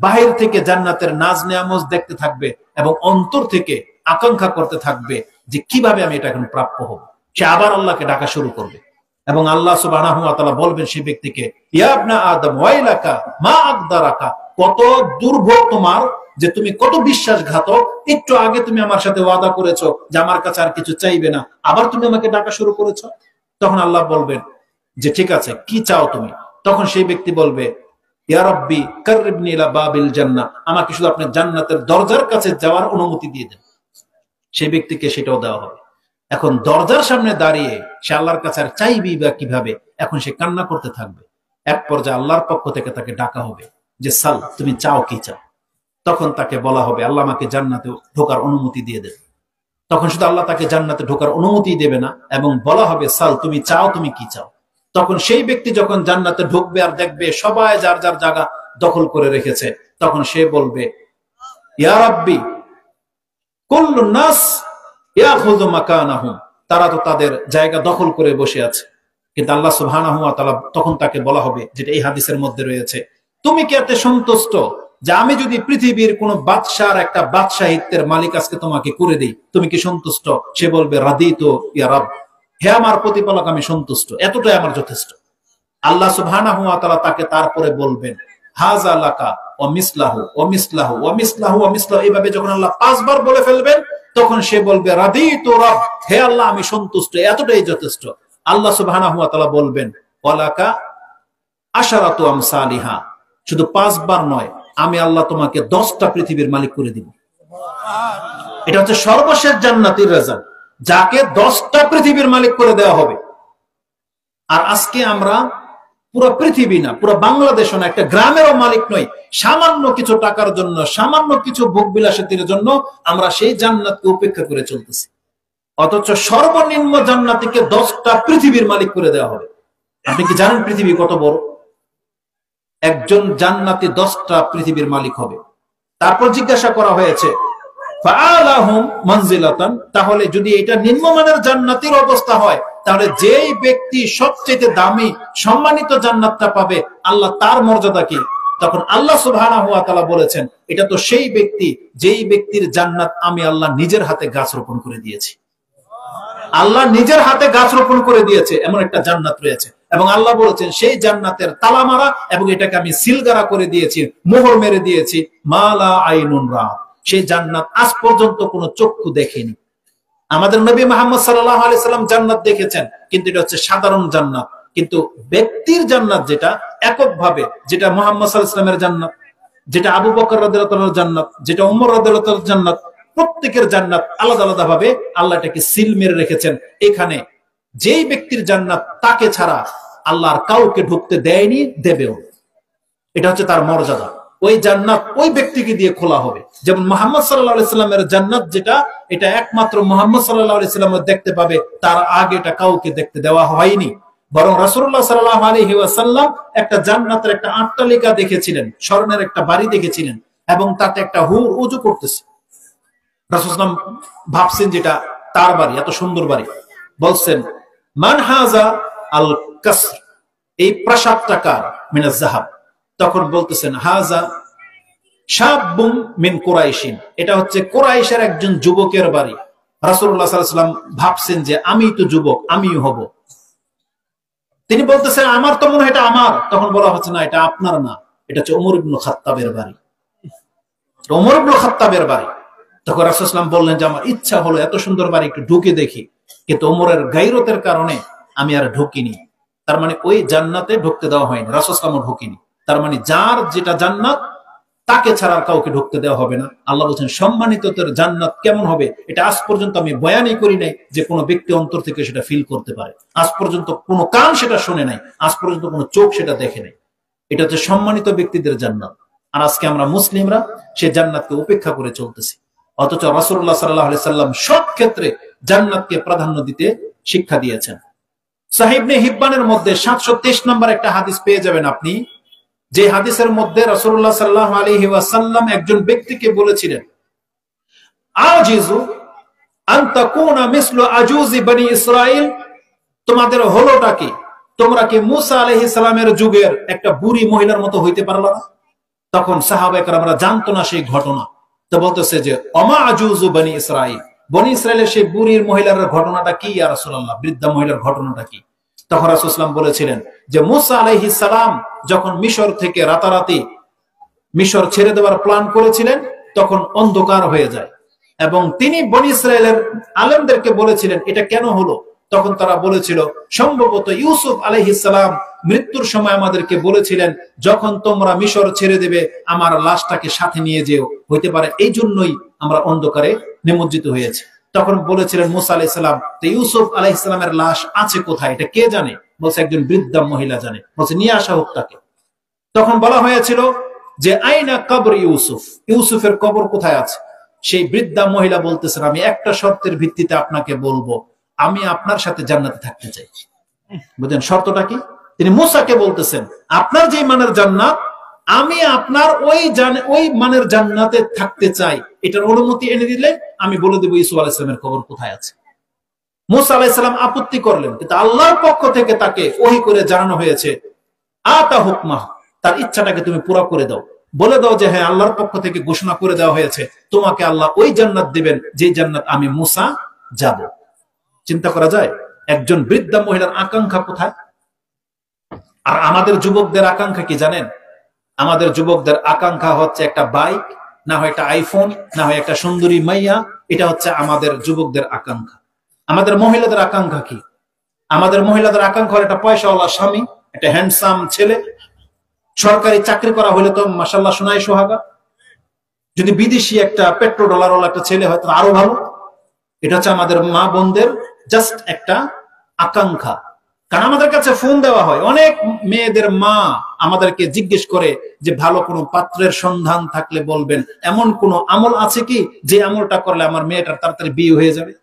বাহির থেকে জান্নাতের নাজ নেয়ামত দেখতে থাকবে এবং অন্তর থেকে আকাঙ্ক্ষা করতে থাকবে যে কিভাবে আমি এটা এখন প্রাপ্য হব। সে আবার আল্লাহকে ডাকা শুরু করবে এবং আল্লাহ সুবহানাহু ওয়া তাআলা বলবেন সেই ব্যক্তিকে, ইয়া ইবনা আদম ওয়াইলাকা মা আকদারাকা, কত দুর্ভোগ তোমার যে তুমি কত বিশ্বাসঘাতক, একটু আগে তুমি আমার সাথে ওয়াদা করেছো যে আমার কাছে আর কিছু চাইবে না, আবার তুমি আমাকে ডাকা শুরু করেছো। তখন আল্লাহ বলবেন যে ঠিক আছে, কি চাও তুমি? তখন সেই ব্যক্তি বলবে, ইয়া রাব্বি কাররিবনি ইলা বাবিল জান্নাহ, আমাকে শুধু আপনি জান্নাতের দরজার কাছে যাওয়ার অনুমতি দিয়ে দেন। সেই ব্যক্তিকে সেটাও দেওয়া হবে। এখন দরজার সামনে দাঁড়িয়ে সে আল্লাহর কাছে আর চাইবি বা কিভাবে, এখন সে কান্না করতে থাকবে। এক পর্যায়ে আল্লাহর পক্ষ থেকে তাকে ডাকা হবে যে সাল, তুমি চাও কি চাও? তখন তাকে বলা হবে, আল্লাহ আমাকে জান্নাতে ঢোকার অনুমতি দিয়ে দেবে। তখন শুধু আল্লাহ তাকে জান্নাতে ঢোকার অনুমতি দেবে না, এবং বলা হবে, সাল, তুমি চাও, তুমি কি চাও? তখন সেই ব্যক্তি যখন জান্নাতে ঢুকবে আর দেখবে সবাই যার যার জায়গা দখল করে রেখেছে, তখন সে বলবে, ইয়া রাব্বি কুল্লুন নাস ইয়াখুযু মাকানাহুম, তারা তো তাদের জায়গা দখল করে বসে আছে। কিন্তু আল্লাহ সুবহানাহু ওয়া তাআলা তখন তাকে বলা হবে, যেটা এই হাদিসের মধ্যে রয়েছে, তুমি কি এতে সন্তুষ্ট যে আমি যদি পৃথিবীর কোন বাদশার একটা বাদশাহিত্যের মালিক আজকে তোমাকে করে দেই, তুমি কি সন্তুষ্ট? সে বলবে, রাদিতু ইয়া রাব, হে আমার প্রতিপালক, আমি সন্তুষ্ট, এতটাই আমার যথেষ্ট। আল্লাহ সুবহানাহু ওয়া তাআলা তাকে তারপরে বলবেন, হাযা লাকা ওয়া মিসলাহু ওয়া মিসলাহু ওয়া মিসলাহু ওয়া মিসলাহু, এইভাবে যখন আল্লাহ 5 বার বলে ফেলবেন, তখন সে বলবে, রাদিতু রাব, হে আল্লাহ আমি সন্তুষ্ট, এতটাই যথেষ্ট। আল্লাহ সুবহানাহু ওয়া তাআলা বলবেন, ওয়ালাকা আশারাতু আমসালিহা, শুধু 5 বার নয়, আমি আল্লাহ তোমাকে 10টা পৃথিবীর মালিক করে দিব। এটা হচ্ছে সর্বশেষ জান্নাতের রেজাল্ট, যাকে 10টা পৃথিবীর মালিক করে দেওয়া হবে। আর আজকে আমরা পুরো পৃথিবী না, পুরো বাংলাদেশও না, একটা গ্রামেরও মালিক নই। সামান্য কিছু টাকার জন্য, সামান্য কিছু ভোগ বিলাসিতার জন্য আমরা সেই জান্নাতকে উপেক্ষা করে চলতেছি। অথচ সর্বনিম্ন জান্নাতীকে 10টা পৃথিবীর মালিক করে দেওয়া হবে। আপনি কি জানেন পৃথিবী কত বড়? একজন জান্নাতি 10টা পৃথিবীর মালিক হবে। তারপর জিজ্ঞাসা করা হয়েছে, ফাআলাহুম মানজিলাতান, তাহলে যদি এটা নিম্নমানের জান্নাতের অবস্থা হয়, তাহলে যেই ব্যক্তি সবচেয়ে দামি সম্মানিত জান্নাতটা পাবে, আল্লাহ তার মর্যাদা কি? তখন আল্লাহ সুবহানাহু ওয়া তাআলা বলেছেন, এটা তো সেই ব্যক্তি যেই ব্যক্তির জান্নাত আমি আল্লাহ নিজের হাতে গাছ রোপণ করে দিয়েছি। আল্লাহ নিজের হাতে গাছ রোপণ করে দিয়েছে এমন একটা জান্নাত রয়েছে, এবং আল্লাহ বলেছেন সেই জান্নাতের তালা মারা, এবং এটাকে আমি সিলগারা করে দিয়েছি, মোহর মেরে দিয়েছি, মালা আইনুন রা। সেই জান্নাত আজ পর্যন্ত কোনো চক্ষু দেখেনি। আমাদের নবী মুহাম্মদ সাল্লাল্লাহু আলাইহি সাল্লাম জান্নাত দেখেছেন, কিন্তু এটা হচ্ছে সাধারণ জান্নাত। কিন্তু ব্যক্তির জান্নাত যেটা এককভাবে, যেটা মুহাম্মদ সাল্লাল্লাহু আলাইহি সাল্লামের জান্নাত, যেটা আবু বকর রাদিয়াল্লাহু আনহুর জান্নাত, যেটা ওমর রাদিয়াল্লাহু আনহুর জান্নাত, প্রত্যেকের জান্নাত আলাদা আলাদা ভাবে আল্লাহ এটাকে সিল মেরে রেখেছেন। এখানে যেই ব্যক্তির জান্নাত তাকে ছাড়া আল্লাহর কাউকে ঢুকতে দেয়নি, দেবেও। এটা হচ্ছে তার মর্যাদা। ওই জান্নাত ওই ব্যক্তিকে দিয়ে খোলা হবে। যেমন মুহাম্মদ সাল্লাল্লাহু আলাইহি সাল্লামের জান্নাত যেটা, এটা একমাত্র মুহাম্মদ সাল্লাল্লাহু আলাইহি সাল্লাম দেখতে পাবে, তার আগে এটা কাউকে দেখতে দেওয়া হয়নি। বরং রাসূলুল্লাহ সাল্লাল্লাহু আলাইহি ওয়াসাল্লাম একটা জান্নাতের একটা আট্টালিকা দেখেছিলেন, স্বর্ণের একটা বাড়ি দেখেছিলেন, এবং তাতে একটা হুর ওযু করতেছে। রাসূল সাল্লাল্লাহু আলাইহি ওয়াসাল্লাম ভাবছেন যেটা তার বাড়ি, এত সুন্দর বাড়ি। বলছেন মান হাযা আল কাসর, এই প্রাসাদটা কার? মিনাজ যাহাব। তখন বলতেছেন হাযা শাবুম মিন কুরাইশিন, এটা হচ্ছে কুরাইশের একজন যুবকের বাড়ি। রাসূলুল্লাহ সাল্লাল্লাহু আলাইহি ওয়াসাল্লাম ভাবছেন যে আমি তো যুবক, আমিই হব। তিনি বলতেছেন আমার তো মনে হয় এটা আমার। তখন বলা হচ্ছে না, এটা আপনার না, এটা হচ্ছে ওমর ইবনে খাত্তাবের বাড়ি। ওমর ইবনে খাত্তাবের বাড়ি। তখন রাসূল সাল্লাল্লাহু আলাইহি ওয়াসাল্লাম বললেন যে আমার ইচ্ছা হলো এত সুন্দর বাড়ি একটু ঢুকে দেখি, কিন্তু ওমরের গায়রতের কারণে আমি আর ঢুকিনি। তার মানে ওই জান্নাতে ঢুকতে দেওয়া হয়নি, রাসূল সাল্লাল্লাহু আলাইহি ওয়াসাল্লাম ঢুকিনি। তার মানে যার যেটা জান্নাত তাকে ছাড়া আর কাউকে ঢুকতে দেওয়া হবে না। আল্লাহ বলছেন সম্মানিতদের জান্নাত কেমন হবে এটা আজ পর্যন্ত আমি বয়ানই করি নাই, যে কোনো ব্যক্তি অন্তর থেকে সেটা ফিল করতে পারে। আজ পর্যন্ত কোনো কান সেটা শুনে নাই, আজ পর্যন্ত কোনো চোখ সেটা দেখে নাই। এটা হচ্ছে সম্মানিত ব্যক্তিদের জান্নাত। আর আজকে আমরা মুসলিমরা সে জান্নাতকে উপেক্ষা করে চলতেছি, অথচ রাসূলুল্লাহ সাল্লাল্লাহু আলাইহি সাল্লাম সব ক্ষেত্রে জান্নাতকে প্রাধান্য দিতে শিক্ষা দিয়েছেন। সাহিহ ইবনে হিব্বানের মধ্যে 723 নম্বর একটা হাদিস পেয়ে যাবেন আপনি, যে হাদিসের মধ্যে রাসূলুল্লাহ সাল্লাল্লাহু আলাইহি ওয়াসাল্লাম একজন ব্যক্তিকে বলেছিলেন আজিজু আন তাকুনা মিসলু আজুজি বনি ইসরাইল, তোমাদের হলোটা কি? তোমরা কি মূসা আলাইহিস সালামের যুগের একটা বুড়ি মহিলার মতো হইতে পারলা না? তখন সাহাবায়ে কেরামরা জানতো না সেই ঘটনা। তো বলতেছে যে অমা আজুজু বনি ইসরাইল, বনি ইসরাইলের সেই বুড়ির মহিলার ঘটনাটা কি ইয়া রাসূলুল্লাহ, বৃদ্ধা মহিলার ঘটনাটা কি? তখন রাসূল সাল্লাল্লাহু আলাইহি ওয়াসাল্লাম বলেছিলেন যে মূসা আলাইহিস সালাম যখন মিশর থেকে রাতারাতি মিশর ছেড়ে দেওয়ার প্ল্যান করেছিলেন, তখন অন্ধকার হয়ে যায়, এবং তিনি বনি ইসরাইলের আলেমদেরকে বলেছিলেন এটা কেন হলো? তখন তারা বলেছিল সম্ভবত ইউসুফ আলাইহিস সালাম মৃত্যুর সময় আমাদেরকে বলেছিলেন যখন তোমরা মিশর ছেড়ে দেবে আমার লাশটাকে সাথে নিয়ে যেও, হইতে পারে এই জন্যই আমরা অন্ধকারে নিমজ্জিত হয়েছি। তখন বলেছিলেন মূসা আলাইহিস সালাম, তো ইউসুফ আলাইহিস সালামের লাশ আছে কোথায়, এটা কে জানে? বলছে একজন বৃদ্ধা মহিলা জানে। বলছে নিয়ে আসা হোক তাকে। তখন বলা হয়েছিল যে আইনা কবর ইউসুফ, ইউসুফের কবর কোথায় আছে? সেই বৃদ্ধা মহিলা বলতেছেন আমি একটা শর্তের ভিত্তিতে আপনাকে বলবো, আমি আপনার সাথে জান্নাতে থাকতে চাই। বুঝলেন শর্তটা কি? তিনি মূসাকে বলতেছেন আপনার যে মানের জান্নাত, আমি আপনার ওই মানের জান্নাতে থাকতে চাই, এটার অনুমতি এনে দিলে আমি বলে দেবো ইউসুফ আলাইহিস সালামের কবর কোথায় আছে। মূসা আলাইহিস সালাম আপত্তি করলেন, কিন্তু আল্লাহর পক্ষ থেকে তাকে ওহী করে জানানো হয়েছে আতা হুকমা, তার ইচ্ছাটাকে তুমি পুরো করে দাও, বলে দাও যে হ্যাঁ আল্লাহর পক্ষ থেকে ঘোষণা করে দেওয়া হয়েছে তোমাকে আল্লাহ ওই জান্নাত দিবেন যে জান্নাত আমি মূসা যাব। চিন্তা করা যায় একজন বৃদ্ধা মহিলার আকাঙ্ক্ষা কোথায়? আর আমাদের যুবকদের আকাঙ্ক্ষা কি জানেন? আমাদের যুবকদের আকাঙ্ক্ষা হচ্ছে একটা বাইক, না হয় একটা আইফোন, না হয় একটা সুন্দরী মাইয়া। এটা হচ্ছে আমাদের যুবকদের আকাঙ্ক্ষা। আমাদের মহিলাদের আকাঙ্ক্ষা কি? আমাদের মহিলাদের আকাঙ্ক্ষা একটা পয়সাওয়ালা স্বামী, একটা হ্যান্ডসাম ছেলে, সরকারি চাকরি করা হলে তো মাশাআল্লাহ সোনায় সোহাগা, যদি বিদেশি একটা পেট্রো ডলারওয়ালা একটা ছেলে হয় তো আরো ভালো। এটা হচ্ছে আমাদের মা বোনদের জাস্ট একটা আকাঙ্ক্ষা। কারণ আমাদের কাছে ফোন দেওয়া হয়, অনেক মেয়েদের মা আমাদেরকে জিজ্ঞেস করে যে ভালো কোনো পাত্রের সন্ধান থাকলে বলবেন, এমন কোন আমল আছে কি যে আমলটা করলে আমার মেয়েটার তাড়াতাড়ি বিয়ে হয়ে যাবে।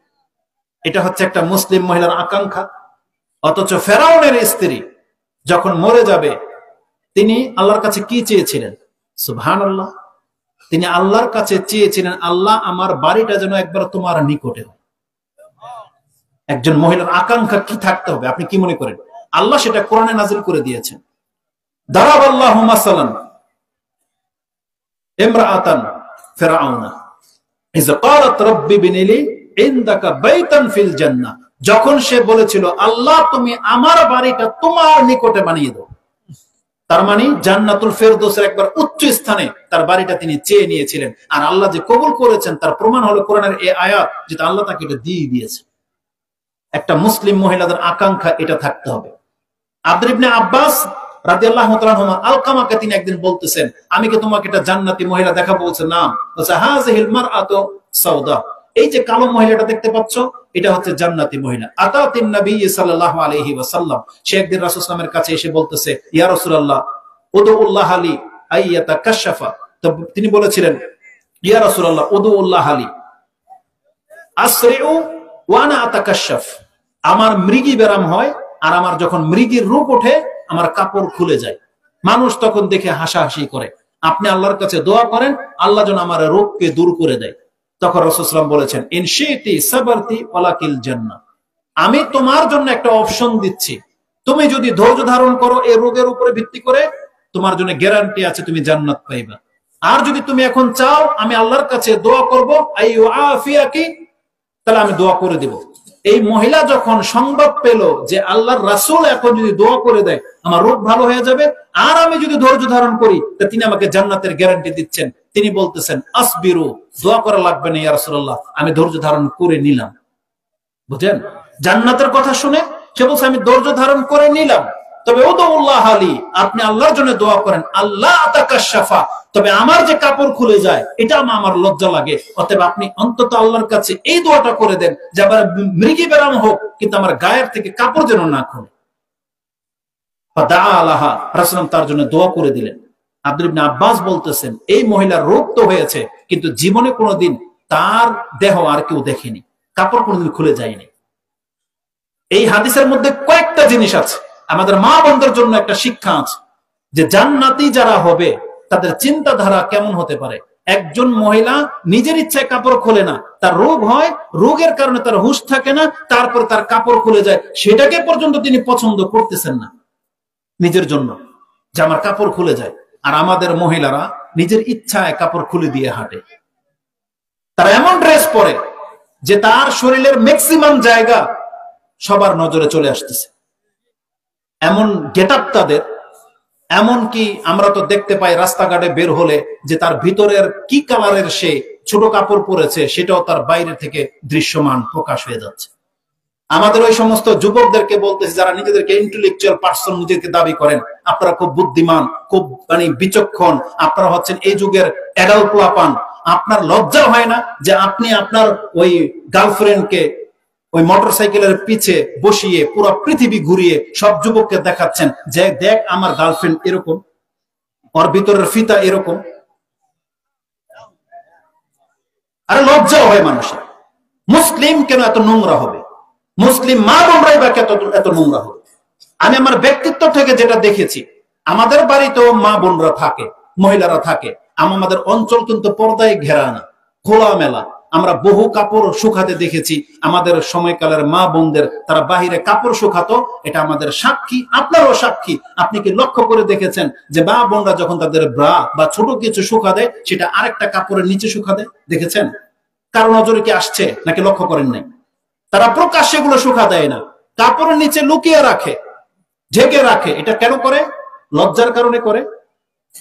এটা হচ্ছে একটা মুসলিম মহিলার আকাঙ্ক্ষা। অথচ ফেরাউনের স্ত্রী যখন মরে যাবে তিনি আল্লাহর কাছে কি চেয়েছিলেন? সুবহানাল্লাহ, তিনি আল্লাহর কাছে চেয়েছিলেন আল্লাহ আমার বাড়িটা যেন একবার তোমার নিকটে হয়। একজন মহিলার আকাঙ্ক্ষা কি থাকতে হবে আপনি কি মনে করেন? আল্লাহ সেটা কোরআনে নাজিল করে দিয়েছেন। দারাবাল্লাহু মাসালান ইমরাআতান ফিরআউনা ইয ক্বালাত রাব্বি বিনিলি ইনদাকা বাইতান ফিল জান্নাহ যখন সে বলেছিল আল্লাহ তুমি আমার বাড়িটা তোমার নিকটে বানিয়ে দাও, তার মানে জান্নাতুল ফেরদৌসের একবার উচ্চ স্থানে তার বাড়িটা তিনি চেয়ে নিয়েছিলেন। আর আল্লাহ যে কবুল করেছেন তার প্রমাণ হলো কোরআনের এই আয়াত, যেটা আল্লাহ তাকে এটা দিয়ে দিয়েছে। একটা মুসলিম মহিলাদের আকাঙ্ক্ষা এটা থাকতে হবে। আব্দুল্লাহ ইবনে আব্বাস রাদিয়াল্লাহু তাআলা আনহুমা আলকামাকে তিনি একদিন বলতেছেন, আমি কি তোমাকে একটা জান্নাতি মহিলা দেখাবো? বলছে না। বলছে হাযিহিল মারআতু সাওদা, এই যে কালো মহিলাটা দেখতে পাচ্ছ এটা হচ্ছে জান্নাতি মহিলা। আতাতিন নবী সাল্লাল্লাহু আলাইহি ওয়াসাল্লাম, সে একদিন রাসূল সাল্লাল্লাহু আলাইহি ওয়াসাল্লামের কাছে এসে বলতেছে, ইয়া রাসূলুল্লাহ উদুল্লাহ আলী আইয়াতাকাশাফা। তো তিনি বলেছিলেন, ইয়া রাসূলুল্লাহ উদুল্লাহ আলী আসরিউ ওয়া আনা আতাকাশাফ, আমার মৃগী ব্যারাম হয়, আর আমার যখন মৃগীর রূপ ওঠে আমার কাপড় খুলে যায়, মানুষ তখন দেখে হাসাহাসি করে। আপনি আল্লাহর কাছে দোয়া করেন আল্লাহ যেন আমার রোগকে দূর করে দেয়। তখন রাসূল সাল্লাল্লাহু আলাইহি ওয়াসাল্লাম বলেছেন, ইন শি'তি সাবারতি ওয়ালাকিল জান্নাহ, আমি তোমার জন্য একটা অপশন দিচ্ছি, তুমি যদি ধৈর্য ধারণ করো এই রোগের উপরে ভিত্তি করে, তোমার জন্য গ্যারান্টি আছে তুমি জান্নাত পাইবা। আর যদি তুমি এখন চাও আমি আল্লাহর কাছে দোয়া করব আইয়ু আফিয়াকি, তাহলে আমি দোয়া করে দেব। এই মহিলা যখন সংবাদ পেল যে আল্লাহর রাসূল এখন যদি দোয়া করে দেয় আমার রোগ ভালো হয়ে যাবে, আর আমি যদি ধৈর্য ধারণ করি তা তিনি আমাকে জান্নাতের গ্যারান্টি দিচ্ছেন, তিনি বলতেছেন আসবিরু, দোয়া করা লাগবে না ইয়া রাসূলুল্লাহ, আমি ধৈর্য ধারণ করে নিলাম। বুঝেন, জান্নাতের কথা শুনে সে বলছে আমি ধৈর্য ধারণ করে নিলাম, তবে উদুল্লাহ আলী, আপনি আল্লাহর জন্য দোয়া করেন আল্লাহ আতাকাশাফা, তবে আমার যে কাপড় খুলে যায় এটা আমার লজ্জা লাগে, অতএব আপনি অন্তত আল্লাহর কাছে এই দোয়াটা করে দেন যে আবার মৃগী ব্যারাম হোক কিন্তু আমার গায়ের থেকে কাপড় যেন না খুলে। রাসূল তার জন্য দোয়া করে দিলেন। আব্দুল্লাহ ইবনে আব্বাস বলতেছেন, এই মহিলার রোগ তো হয়েছে কিন্তু জীবনে কোনোদিন তার দেহ আর কেউ দেখেনি, কাপড় কোনোদিন খুলে যায়নি। এই হাদিসের মধ্যে কয়েকটা জিনিস আছে, আমাদের মা বোনদের জন্য একটা শিক্ষা আছে যে জান্নাতি যারা হবে তাদের চিন্তাধারা কেমন হতে পারে। একজন মহিলা নিজের ইচ্ছায় কাপড় খোলে না, তার রোগ হয়, রোগের কারণে তার হুঁশ থাকে না, তারপর তার কাপড় খুলে যায়, সেটাকে পর্যন্ত তিনি পছন্দ করতেছেন না নিজের জন্য যে আমার কাপড় খুলে যায়। আর আমাদের মহিলারা নিজের ইচ্ছায় কাপড় খুলে দিয়ে হাঁটে, তারা এমন ড্রেস পরে যে তার শরীরের ম্যাক্সিমাম জায়গা সবার নজরে চলে আসতেছে, এমন গেটআপ তাদের। এমনকি আমরা তো দেখতে পাই রাস্তাঘাটে বের হলে যে তার ভিতরের কি কালারের সে ছোট কাপড় পরেছে সেটাও তার বাইরে থেকে দৃশ্যমান প্রকাশ হয়ে যাচ্ছে। আমাদের ওই সমস্ত যুবকদেরকে বলতেছি যারা নিজেদেরকে ইন্টেলেকচুয়াল পার্সন নিজেকে দাবি করেন, আপনারা খুব বুদ্ধিমান, খুব বিচক্ষণ, আপনারা হচ্ছেন এই যুগের অ্যাডাল্ট পোলাপান, আপনার লজ্জা হয় না যে আপনি আপনার ওই গার্লফ্রেন্ডকে ওই মোটরসাইকেলের পিছে বসিয়ে পুরো পৃথিবী ঘুরিয়ে সব যুবককে দেখাচ্ছেন যে দেখ আমার গার্লফ্রেন্ড এরকম, ওর ভিতরের ফিতা এরকম? আরে লজ্জাও হয় মানুষের। মুসলিম কেন এত নোংরা হবে? মুসলিম মা বোনরাই বা এত নোংরা হবে? আমি আমার ব্যক্তিত্ব থেকে যেটা দেখেছি, আমাদের বাড়িতেও মা বোনরা থাকে, মহিলারা থাকে, আমাদের অঞ্চল কিন্তু পর্দায় ঘেরা না, খোলা মেলা। আমরা বহু কাপড় শুকাতে দেখেছি আমাদের সময়কালের মা বোনদের, তারা বাহিরে কাপড় শুকাতো, এটা আমাদের সাক্ষী, আপনারও সাক্ষী। আপনি কি লক্ষ্য করে দেখেছেন যে মা বোনরা যখন তাদের ব্রা বা ছোট কিছু শুকা দেয় সেটা আরেকটা কাপড়ের নিচে শুকা দেয়? দেখেছেন? কারো নজরে কি আসছে নাকি লক্ষ্য করেন নাই? তারা প্রকাশ্যে এগুলো শুকা দেয় না, কাপড়ের নিচে লুকিয়ে রাখে, ঢেকে রাখে। এটা কেন করে? লজ্জার কারণে করে।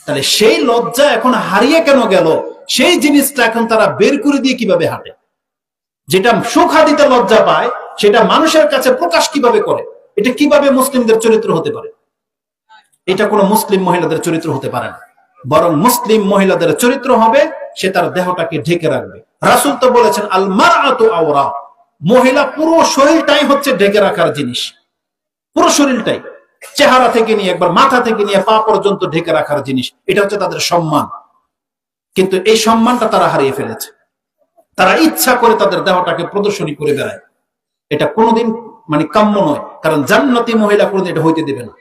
তাহলে সেই লজ্জা এখন হারিয়ে কেন গেল? সেই জিনিসটা এখন তারা বের করে দিয়ে কিভাবে হাঁটে? যেটা শুকা দিতে লজ্জা পায় সেটা মানুষের কাছে প্রকাশ কিভাবে করে? এটা কিভাবে মুসলিমদের চরিত্র হতে পারে? এটা কোনো মুসলিম মহিলাদের চরিত্র হতে পারে না। বরং মুসলিম মহিলাদের চরিত্র হবে সে তার দেহটাকে ঢেকে রাখবে। রাসূল তো বলেছেন আল মারআতু আওরা, মহিলা পুরো শরীরটাই হচ্ছে ঢেকে রাখার জিনিস, পুরো শরীরটাই, চেহারা থেকে নিয়ে একবার মাথা থেকে নিয়ে পা পর্যন্ত ঢেকে রাখার জিনিস। এটা হচ্ছে তাদের সম্মান। কিন্তু এই সম্মানটা তারা হারিয়ে ফেলেছে। তারা ইচ্ছা করে তাদের দেহটাকে প্রদর্শনী করে বেড়ায়। এটা কোনোদিন কাম্য নয়, কারণ জান্নাতি মহিলা কোনোদিন এটা হইতে দেবে না।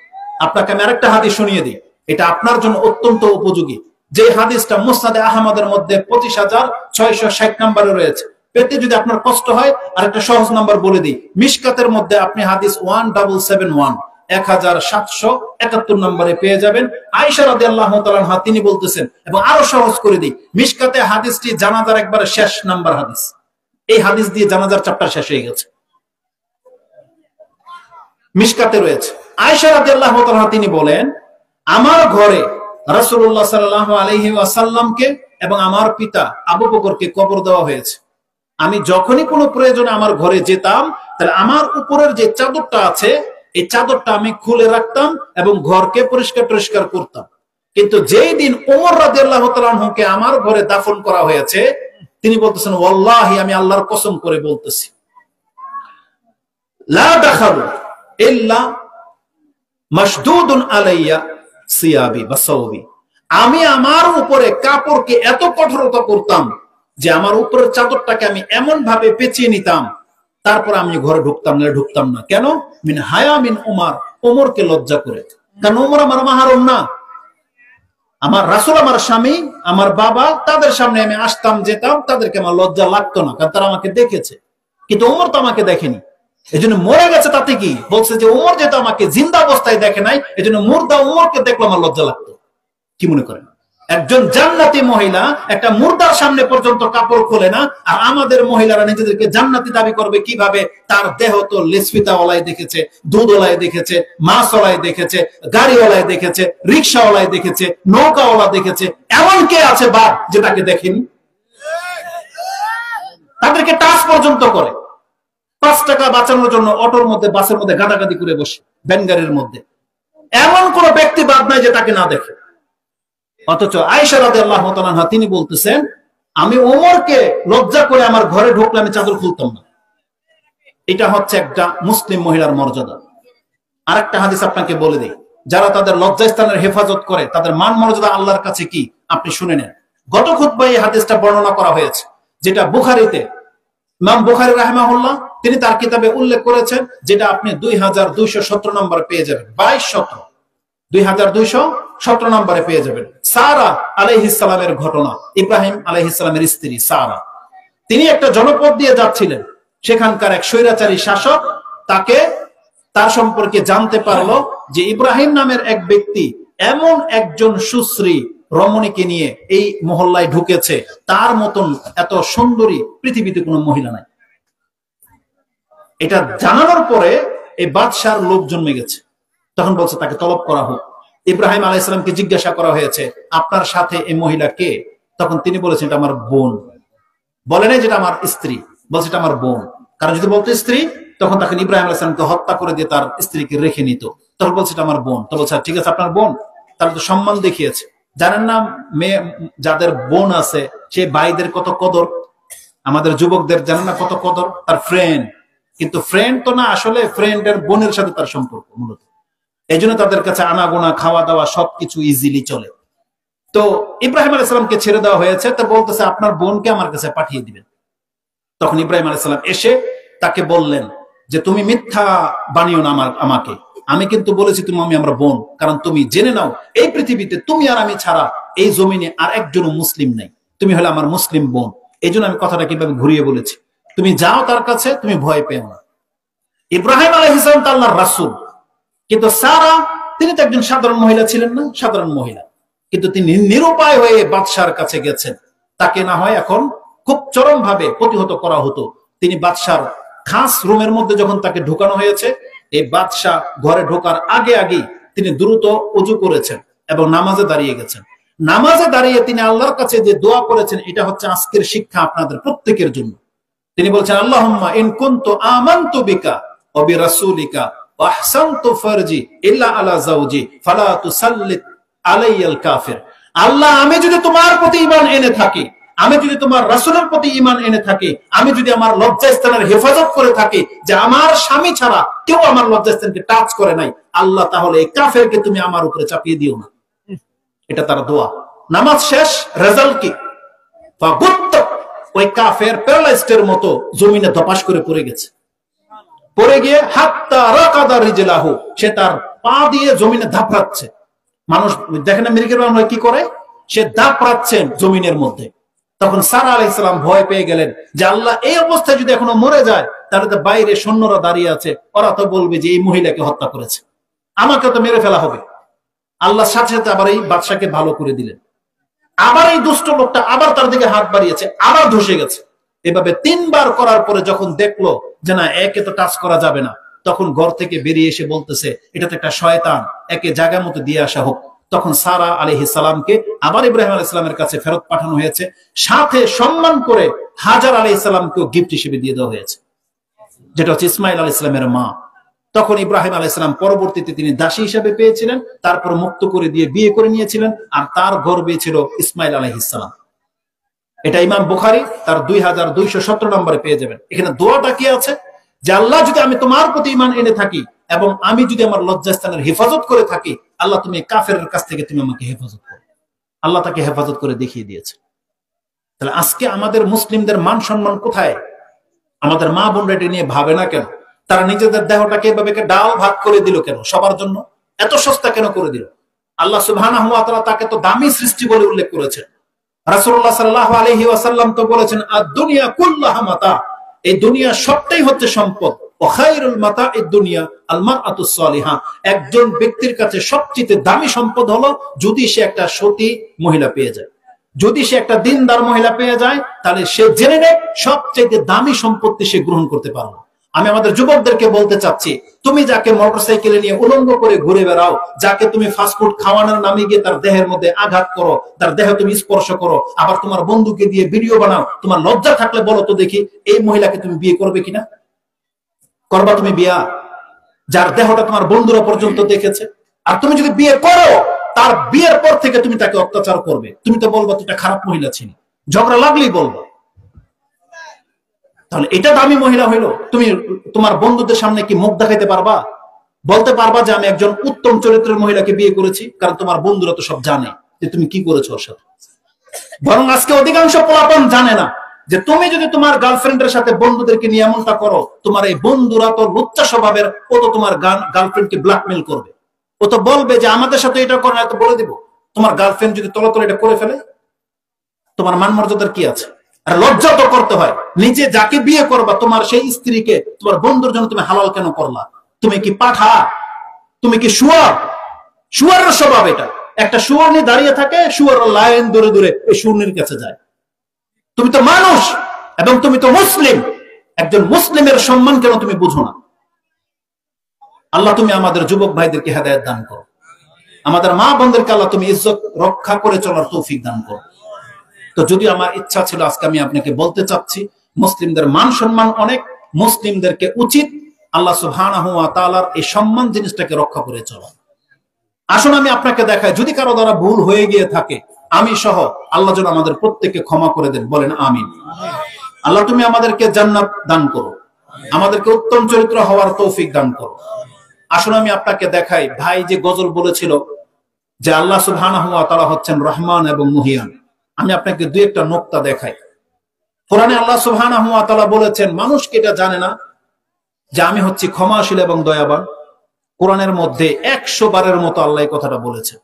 আপনাকে আমি আরেকটা হাদিস শুনিয়ে দিই, এটা আপনার জন্য অত্যন্ত উপযোগী। যে হাদিসটা মুসনাদে আহমদের মধ্যে 25,660 নম্বরে রয়েছে। পেতে যদি আপনার কষ্ট হয় আর একটা সহজ নাম্বার বলে দিই, মিশকাতের মধ্যে আপনি হাদিস 1771 1771 নম্বরে পেয়ে যাবেন। আয়েশা রাদিয়াল্লাহু তাআলা আনহা তিনি বলতেছেন, এবং আরো সহজ করে দিই, মিশকাতে হাদিসটি জানাজার একবারে শেষ নাম্বার হাদিস। এই হাদিস দিয়ে জানাজার চ্যাপ্টার শেষ হয়ে গেছে। মিশকাতে রয়েছে। আয়েশা রাদিয়াল্লাহু তাআলা তিনি বলেন, আমার ঘরে রাসূলুল্লাহ সাল্লাল্লাহু আলাইহি ওয়াসাল্লামকে এবং আমার পিতা আবু বকরকে কবর দেওয়া হয়েছে। আমি যখনই কোনো প্রয়োজনে আমার ঘরে যেতাম, তাহলে আমার উপরের যে চাদরটা আছে এই চাদরটা আমি খুলে রাখতাম এবং ঘরকে পরিষ্কার করতাম। কিন্তু যেই দিন ওমর রাদিয়াল্লাহু তাআলা আনহুকে আমার ঘরে দাফন করা হয়েছে, তিনি বলতেছেন, ওয়াল্লাহি, আমি আল্লাহর কসম করে বলতেছি, লা দাখালু ইল্লা মাশদুদুন আলাইয়া সিয়াবি বা সাওবি। আমি আমার উপরে কাপড়কে এত কঠোরতা করতাম যে আমার উপরের চাদরটাকে আমি এমন ভাবে পেঁচিয়ে নিতাম, তারপর আমি ঘরে ঢুকতাম না। কেন? মিন হায়া মিন উমর, ওমরকে লজ্জা করে। কারণ ওমর আমার মাহরম না, আমার রাসূল আমার স্বামী, আমার বাবা, তাদের সামনে আমি আসতাম যেতাম, তাদেরকে আমার লজ্জা লাগতো না, কারণ তারা আমাকে দেখেছে। কিন্তু ওমর তো আমাকে দেখেনি, এই জন্য মরে গেছে তাতে কি? বলছে যে ওমর যেহেতু আমাকে জিন্দা অবস্থায় দেখে নাই, এই জন্য মুর্দা ওমরকে দেখলে আমার লজ্জা লাগতো। কি মনে করেন? একজন জান্নাতি মহিলা একটা মুর্দার সামনে পর্যন্ত কাপড় খোলে না, আর আমাদের মহিলারা নিজেদেরকে জান্নাতি দাবি করবে কিভাবে? তার দেহ তো লেসফিতা ওলায় দেখেছে, দুধ ওলায় দেখেছে, মাছ ওলায় দেখেছে, গাড়ি ওলায় দেখেছে, রিক্সা ওলায় দেখেছে, নৌকা ওলা দেখেছে, এমন কে আছে বাপ যেটাকে দেখেনি? তাদেরকে টাচ পর্যন্ত করে। 5 টাকা বাঁচানোর জন্য অটোর মধ্যে, বাসের মধ্যে গাদাগাদি করে বসে, ভ্যান গাড়ির মধ্যে। এমন কোন ব্যক্তি বাদ নাই যে তাকে না দেখে। অথচ আয়েশা রাদিয়াল্লাহু তাআলা আনহা তিনি বলতেছেন, আমি ওমরকে লজ্জা করে আমার ঘরে ঢুকলে আমি চাদর খুলতাম না। এটা হচ্ছে একটা মুসলিম মহিলার মর্যাদা। আরেকটা হাদিস আপনাকে বলে দেই, যারা তাদের লজ্জাস্থানের হেফাজত করে তাদের মান মর্যাদা আল্লাহর কাছে কি, আপনি শুনে নেন। গত খুতবায় এই হাদিসটা বর্ণনা করা হয়েছে, যেটা বুখারীতে ইমাম বুখারী রাহিমাহুল্লাহ তিনি তার কিতাবে উল্লেখ করেছেন, যেটা আপনি 2217 নম্বরে পেয়ে যাবেন। 2217 নম্বরে পেয়ে যাবেন। সারা আলাইহিস সালামের ঘটনা, ইব্রাহিম আলাইহিস সালামের স্ত্রী সারা, তিনি একটা জনপদ দিয়ে যাচ্ছিলেন, সেখানকার এক স্বৈরাচারী শাসক তার সম্পর্কে জানতে পারলো যে ইব্রাহিম নামের এক ব্যক্তি এমন একজন সুশ্রী রমণীকে নিয়ে এই মহল্লায় ঢুকেছে, তার মতন এত সুন্দরী পৃথিবীতে কোনো মহিলা নাই। এটা জানানোর পরে এই বাদশার লোভ জন্মে গেছে। তখন বলছে তাকে তলব করা হোক। ইব্রাহিম আলাইহিস সালামকে জিজ্ঞাসা করা হয়েছে, আপনার সাথে এই মহিলা কে? তখন তিনি বলেছেন, এটা আমার বোন। বলে নাই যেটা আমার স্ত্রী, বলছে এটা আমার বোন। কারণ যদি বলতো স্ত্রী, তখন তাকে ইব্রাহিম আলাইহিস সালামকে হত্যা করে দিয়ে তার স্ত্রীকে রেখে নিত। তখন বলছে এটা আমার বোন। তো বলছে ঠিক আছে, আপনার বোন, তাহলে তো সম্মান দেখিয়েছে। জানেন না মেয়ে যাদের বোন আছে সে ভাইদের কত কদর? আমাদের যুবকদের জানেন না কত কদর? তার ফ্রেন্ড, কিন্তু ফ্রেন্ড তো না, আসলে ফ্রেন্ডের বোনের সাথে তার সম্পর্ক মূলত। এই জন্য তাদের কাছে আনাগোনা, খাওয়া দাওয়া সবকিছু ইজিলি চলে। তো ইব্রাহিম আলাইহিস সালামকে ছেড়ে দেওয়া হয়েছে, তো বলতেছে আপনার বোনকে আমার কাছে পাঠিয়ে দিবেন। তখন ইব্রাহিম আলাইহিস সালাম এসে তাকে বললেন যে তুমি মিথ্যা বানিও না আমাকে, আমি কিন্তু বলেছি তুমি আমরা বোন। কারণ তুমি জেনে নাও, এই পৃথিবীতে তুমি আর আমি ছাড়া এই জমিনে আর একজনও মুসলিম নাই, তুমি হলে আমার মুসলিম বোন। এই জন্য আমি কথাটা কিভাবে ঘুরিয়ে বলেছি, তুমি যাও তার কাছে, তুমি ভয় পেও না। ইব্রাহিম আলাইহিস সালাম তো আল্লাহর রাসূল, কিন্তু সারা তিনি তো একজন সাধারণ মহিলা ছিলেন না, সাধারণ মহিলা, কিন্তু তিনি নিরুপায় হয়ে বাদশার কাছে গেছেন। তাকে না হয় এখন খুব চরম ভাবে প্রতিহত করা হতো। তিনি বাদশার খাস রুমের মধ্যে যখন তাকে ঢোকানো হয়েছে, এই বাদশা ঘরে ঢোকার আগে তিনি দ্রুত ওযু করেছেন এবং নামাজে দাঁড়িয়ে গেছেন। নামাজে দাঁড়িয়ে তিনি আল্লাহর কাছে যে দোয়া করেছেন, এটা হচ্ছে আজকের শিক্ষা আপনাদের প্রত্যেকের জন্য। তিনি বলছেন, আল্লাহুম্মা ইন কুনতু আমানতু বিকা ওয়া বিরাসূলিকা ওয়া আহসানতু ফারজি ইল্লা আলা যাওজি ফালা তুসাল্লিত আলাইয়াল কাফির। আল্লাহ, আমি যদি তোমার প্রতি ঈমান এনে থাকি, আমি যদি তোমার রাসূলের প্রতি ঈমান এনে থাকি, আমি যদি আমার লজ্জাস্থানের হেফাজত করে থাকি, যে আমার স্বামী ছাড়া কেউ আমার লজ্জাস্থানকে টাচ করে নাই, আল্লাহ তাহলে এই কাফেরকে তুমি আমার উপরে চাপিয়ে দিও না। এটা তার দোয়া। নামাজ শেষ, রেজাল্ট কি? ওই কাফের প্যারালাইজডের মতো জমিনে ধপাস করে পড়ে গেছে। পড়ে গিয়ে হাত্তা রাকাদা রিজলাহু, সে তার পা দিয়ে জমিনে ধাপড়াচ্ছে। মানুষ দেখেন না মৃগের মানুষ কি করে, সে ধাপড়াচ্ছেন জমিনের মধ্যে। তখন সারা আলাইহিস সালাম ভয় পেয়ে গেলেন যে আল্লাহ, এই অবস্থায় যদি এখনো মরে যায়, তাহলে তো বাইরে সৈন্যরা দাঁড়িয়ে আছে, ওরা তো বলবে যে এই মহিলাকে হত্যা করেছে, আমাকে তো মেরে ফেলা হবে। আল্লাহ সাথে সাথে আবার এই বাদশাকে ভালো করে দিলেন। আবার এই দুষ্ট লোকটা আবার তার দিকে হাত বাড়িয়েছে, আবার ধসে গেছে। এভাবে 3 বার করার পরে যখন দেখলো যে না, একে তো টাচ করা যাবে না, তখন ঘর থেকে বেরিয়ে এসে বলতেছে এটা তো একটা শয়তান, একে জায়গা মতো দিয়ে আসা হোক। তখন সারা আলাইহিস সালামকে আবার ইব্রাহিম আলাইহিস সালামের কাছে ফেরত পাঠানো হয়েছে, সাথে সম্মান করে হাজার আলাইহিস সালামকেও গিফট হিসেবে দিয়ে দেওয়া হয়েছে, যেটা হচ্ছে ইসমাইল আলাইহিস সালামের মা। তখন ইব্রাহিম আলাইহিস সালাম পরবর্তীতে তিনি দাসী হিসেবে পেয়েছিলেন, তারপর মুক্ত করে দিয়ে বিয়ে করে নিয়েছিলেন, আর তার গর্ভে ছিল ইসমাইল আলাইহিস সালাম। এটা ইমাম বুখারী তার 2217 নম্বরে পেয়ে যাবেন। এখানে দোয়াটা কি আছে যে আল্লাহ যদি আমি তোমার প্রতি ঈমান এনে থাকি এবং আমি যদি আমার লজ্জাস্থানের হেফাজত করে থাকি, আল্লাহ তুমি কাফেরের কাছ থেকে তুমি আমাকে হেফাজত করো। আল্লাহ তাকে হেফাজত করে দেখিয়ে দিয়েছে। তাহলে আজকে আমাদের মুসলিমদের মান সম্মান কোথায়? আমাদের মা বোনরা এটা নিয়ে ভাবে না কেন? তারা নিজেদের দেহটাকে এভাবে ডাল ভাগ করে দিল কেন? সবার জন্য এত সস্তা কেন করে দিল? আল্লাহ সুবহানাহু ওয়া তাআলা তাকে তো দামি সৃষ্টি বলে উল্লেখ করেছেন। রাসূলুল্লাহ সাল্লাল্লাহু আলাইহি ওয়াসাল্লাম তো বলেছেন আদ-দুনিয়া কুল্লাহা মাতা, এই দুনিয়া সবটাই হচ্ছে সম্পদ। ওয়া খায়রুল মাতা'id দুনিয়া আল মারআতুস সালিহা, একজন ব্যক্তির কাছে সবচেয়ে দামি সম্পদ হলো যদি সে একটা সতী মহিলা পেয়ে যায়, যদি সে একটা দিনদার মহিলা পেয়ে যায়, তাহলে সে জেনে নেয় সবচেয়ে দামি সম্পত্তি সে গ্রহণ করতে পারবে। আমি আমাদের যুবকদেরকে বলতে চাচ্ছি, তুমি যাকে মোটরসাইকেলে নিয়ে উলঙ্গ করে ঘুরে বেড়াও, যাকে তুমি ফাস্টফুড খাওয়ানোর নামে গিয়ে তার দেহের মধ্যে আঘাত করো, তার দেহ তুমি স্পর্শ করো, আবার তোমার বন্ধুকে দিয়ে ভিডিও বানাও, তোমার লজ্জা থাকলে বলো তো দেখি এই মহিলাকে তুমি বিয়ে করবে কিনা? করবা তুমি বিয়া? যার দেহটা তোমার বন্ধুরা পর্যন্ত দেখেছে। আর তুমি যদি বিয়ে করো, তার বিয়ের পর থেকে তুমি তাকে অত্যাচার করবে, তুমি তো বলবা তুই একটা খারাপ মহিলা ছিলি, ঝগড়া লাগলেই বলবা। তাহলে এটা দামি মহিলা হইলো? তুমি তোমার বন্ধুদের সামনে কি মুখ দেখাইতে পারবা? বলতে পারবা যে আমি একজন উত্তম চরিত্রের মহিলাকে বিয়ে করেছি? কারণ তোমার বন্ধুরা তো সব জানে যে তুমি কি করেছো ওর সাথে। বরং আজকে অধিকাংশ পোলাপন জানে না যে তুমি যদি তোমার গার্লফ্রেন্ডের সাথে বন্ধুদেরকে নিয়ে এমনটা করো, তোমার এই বন্ধুরা তো লুচ্চা স্বভাবের, ও তো তোমার গার্লফ্রেন্ডকে ব্ল্যাকমেল করবে। ও তো বলবে যে আমাদের সাথে এটা করে না, তো বলে দিব। তোমার গার্লফ্রেন্ড যদি তলে তলে এটা করে ফেলে, তোমার মান মর্যাদার কি আছে? আর লজ্জা তো করতে হয়। নিজে যাকে বিয়ে করবা, তোমার সেই স্ত্রীকে তোমার বন্ধুর জন্য তুমি হালাল কেন করলা? তুমি কি পাঠা? তুমি কি শুয়ার? শুয়ারের স্বভাব এটা। একটা শুয়ারনি দাঁড়িয়ে থাকে, শুয়ার লাইন দূরে দূরে ওই শুয়ারনির কাছে যায়। তুমি তো মানুষ এবং তুমি তো মুসলিম, একজন মুসলিমের সম্মান কেন তুমি বুঝো না? আল্লাহ তুমি আমাদের যুবক ভাইদেরকে হেদায়েত দান করো, আমাদের মা বোনদেরকে আল্লাহ তুমি ইজ্জত রক্ষা করে চলার তৌফিক দান করো। তো যদি আমার ইচ্ছা ছিল আজকে আমি আপনাকে বলতে চাচ্ছি, মুসলিমদের মান সম্মান অনেক, মুসলিমদেরকে উচিত আল্লাহ সুবহানাহু ওয়া তাআলার এই সম্মান জিনিসটাকে রক্ষা করে চলা। আসুন আমি আপনাকে দেখাই, যদি কারো দ্বারা ভুল হয়ে গিয়ে থাকে, আমি সহ আল্লাহ যেন আমাদের প্রত্যেককে ক্ষমা করে দেন, বলেন আমিন। আল্লাহ তুমি আমাদেরকে জান্নাত দান করো, আমাদেরকে উত্তম চরিত্র হওয়ার তৌফিক দান করো। আসুন আমি আপনাকে দেখাই, ভাই যে গজল বলেছিল যে আল্লাহ সুবহানাহু ওয়া তাআলা হচ্ছেন রহমান এবং মুহিয়ান, আমি আপনাকে দুই একটা নোকতা দেখাই। কোরআনে আল্লাহ সুবহানাহু ওয়া তাআলা বলেছেন, মানুষকে এটা জানে না যে আমি হচ্ছি ক্ষমাশীল এবং দয়াবান। কোরআনের মধ্যে 100 বারের মতো আল্লাহ এই কথাটা বলেছেন।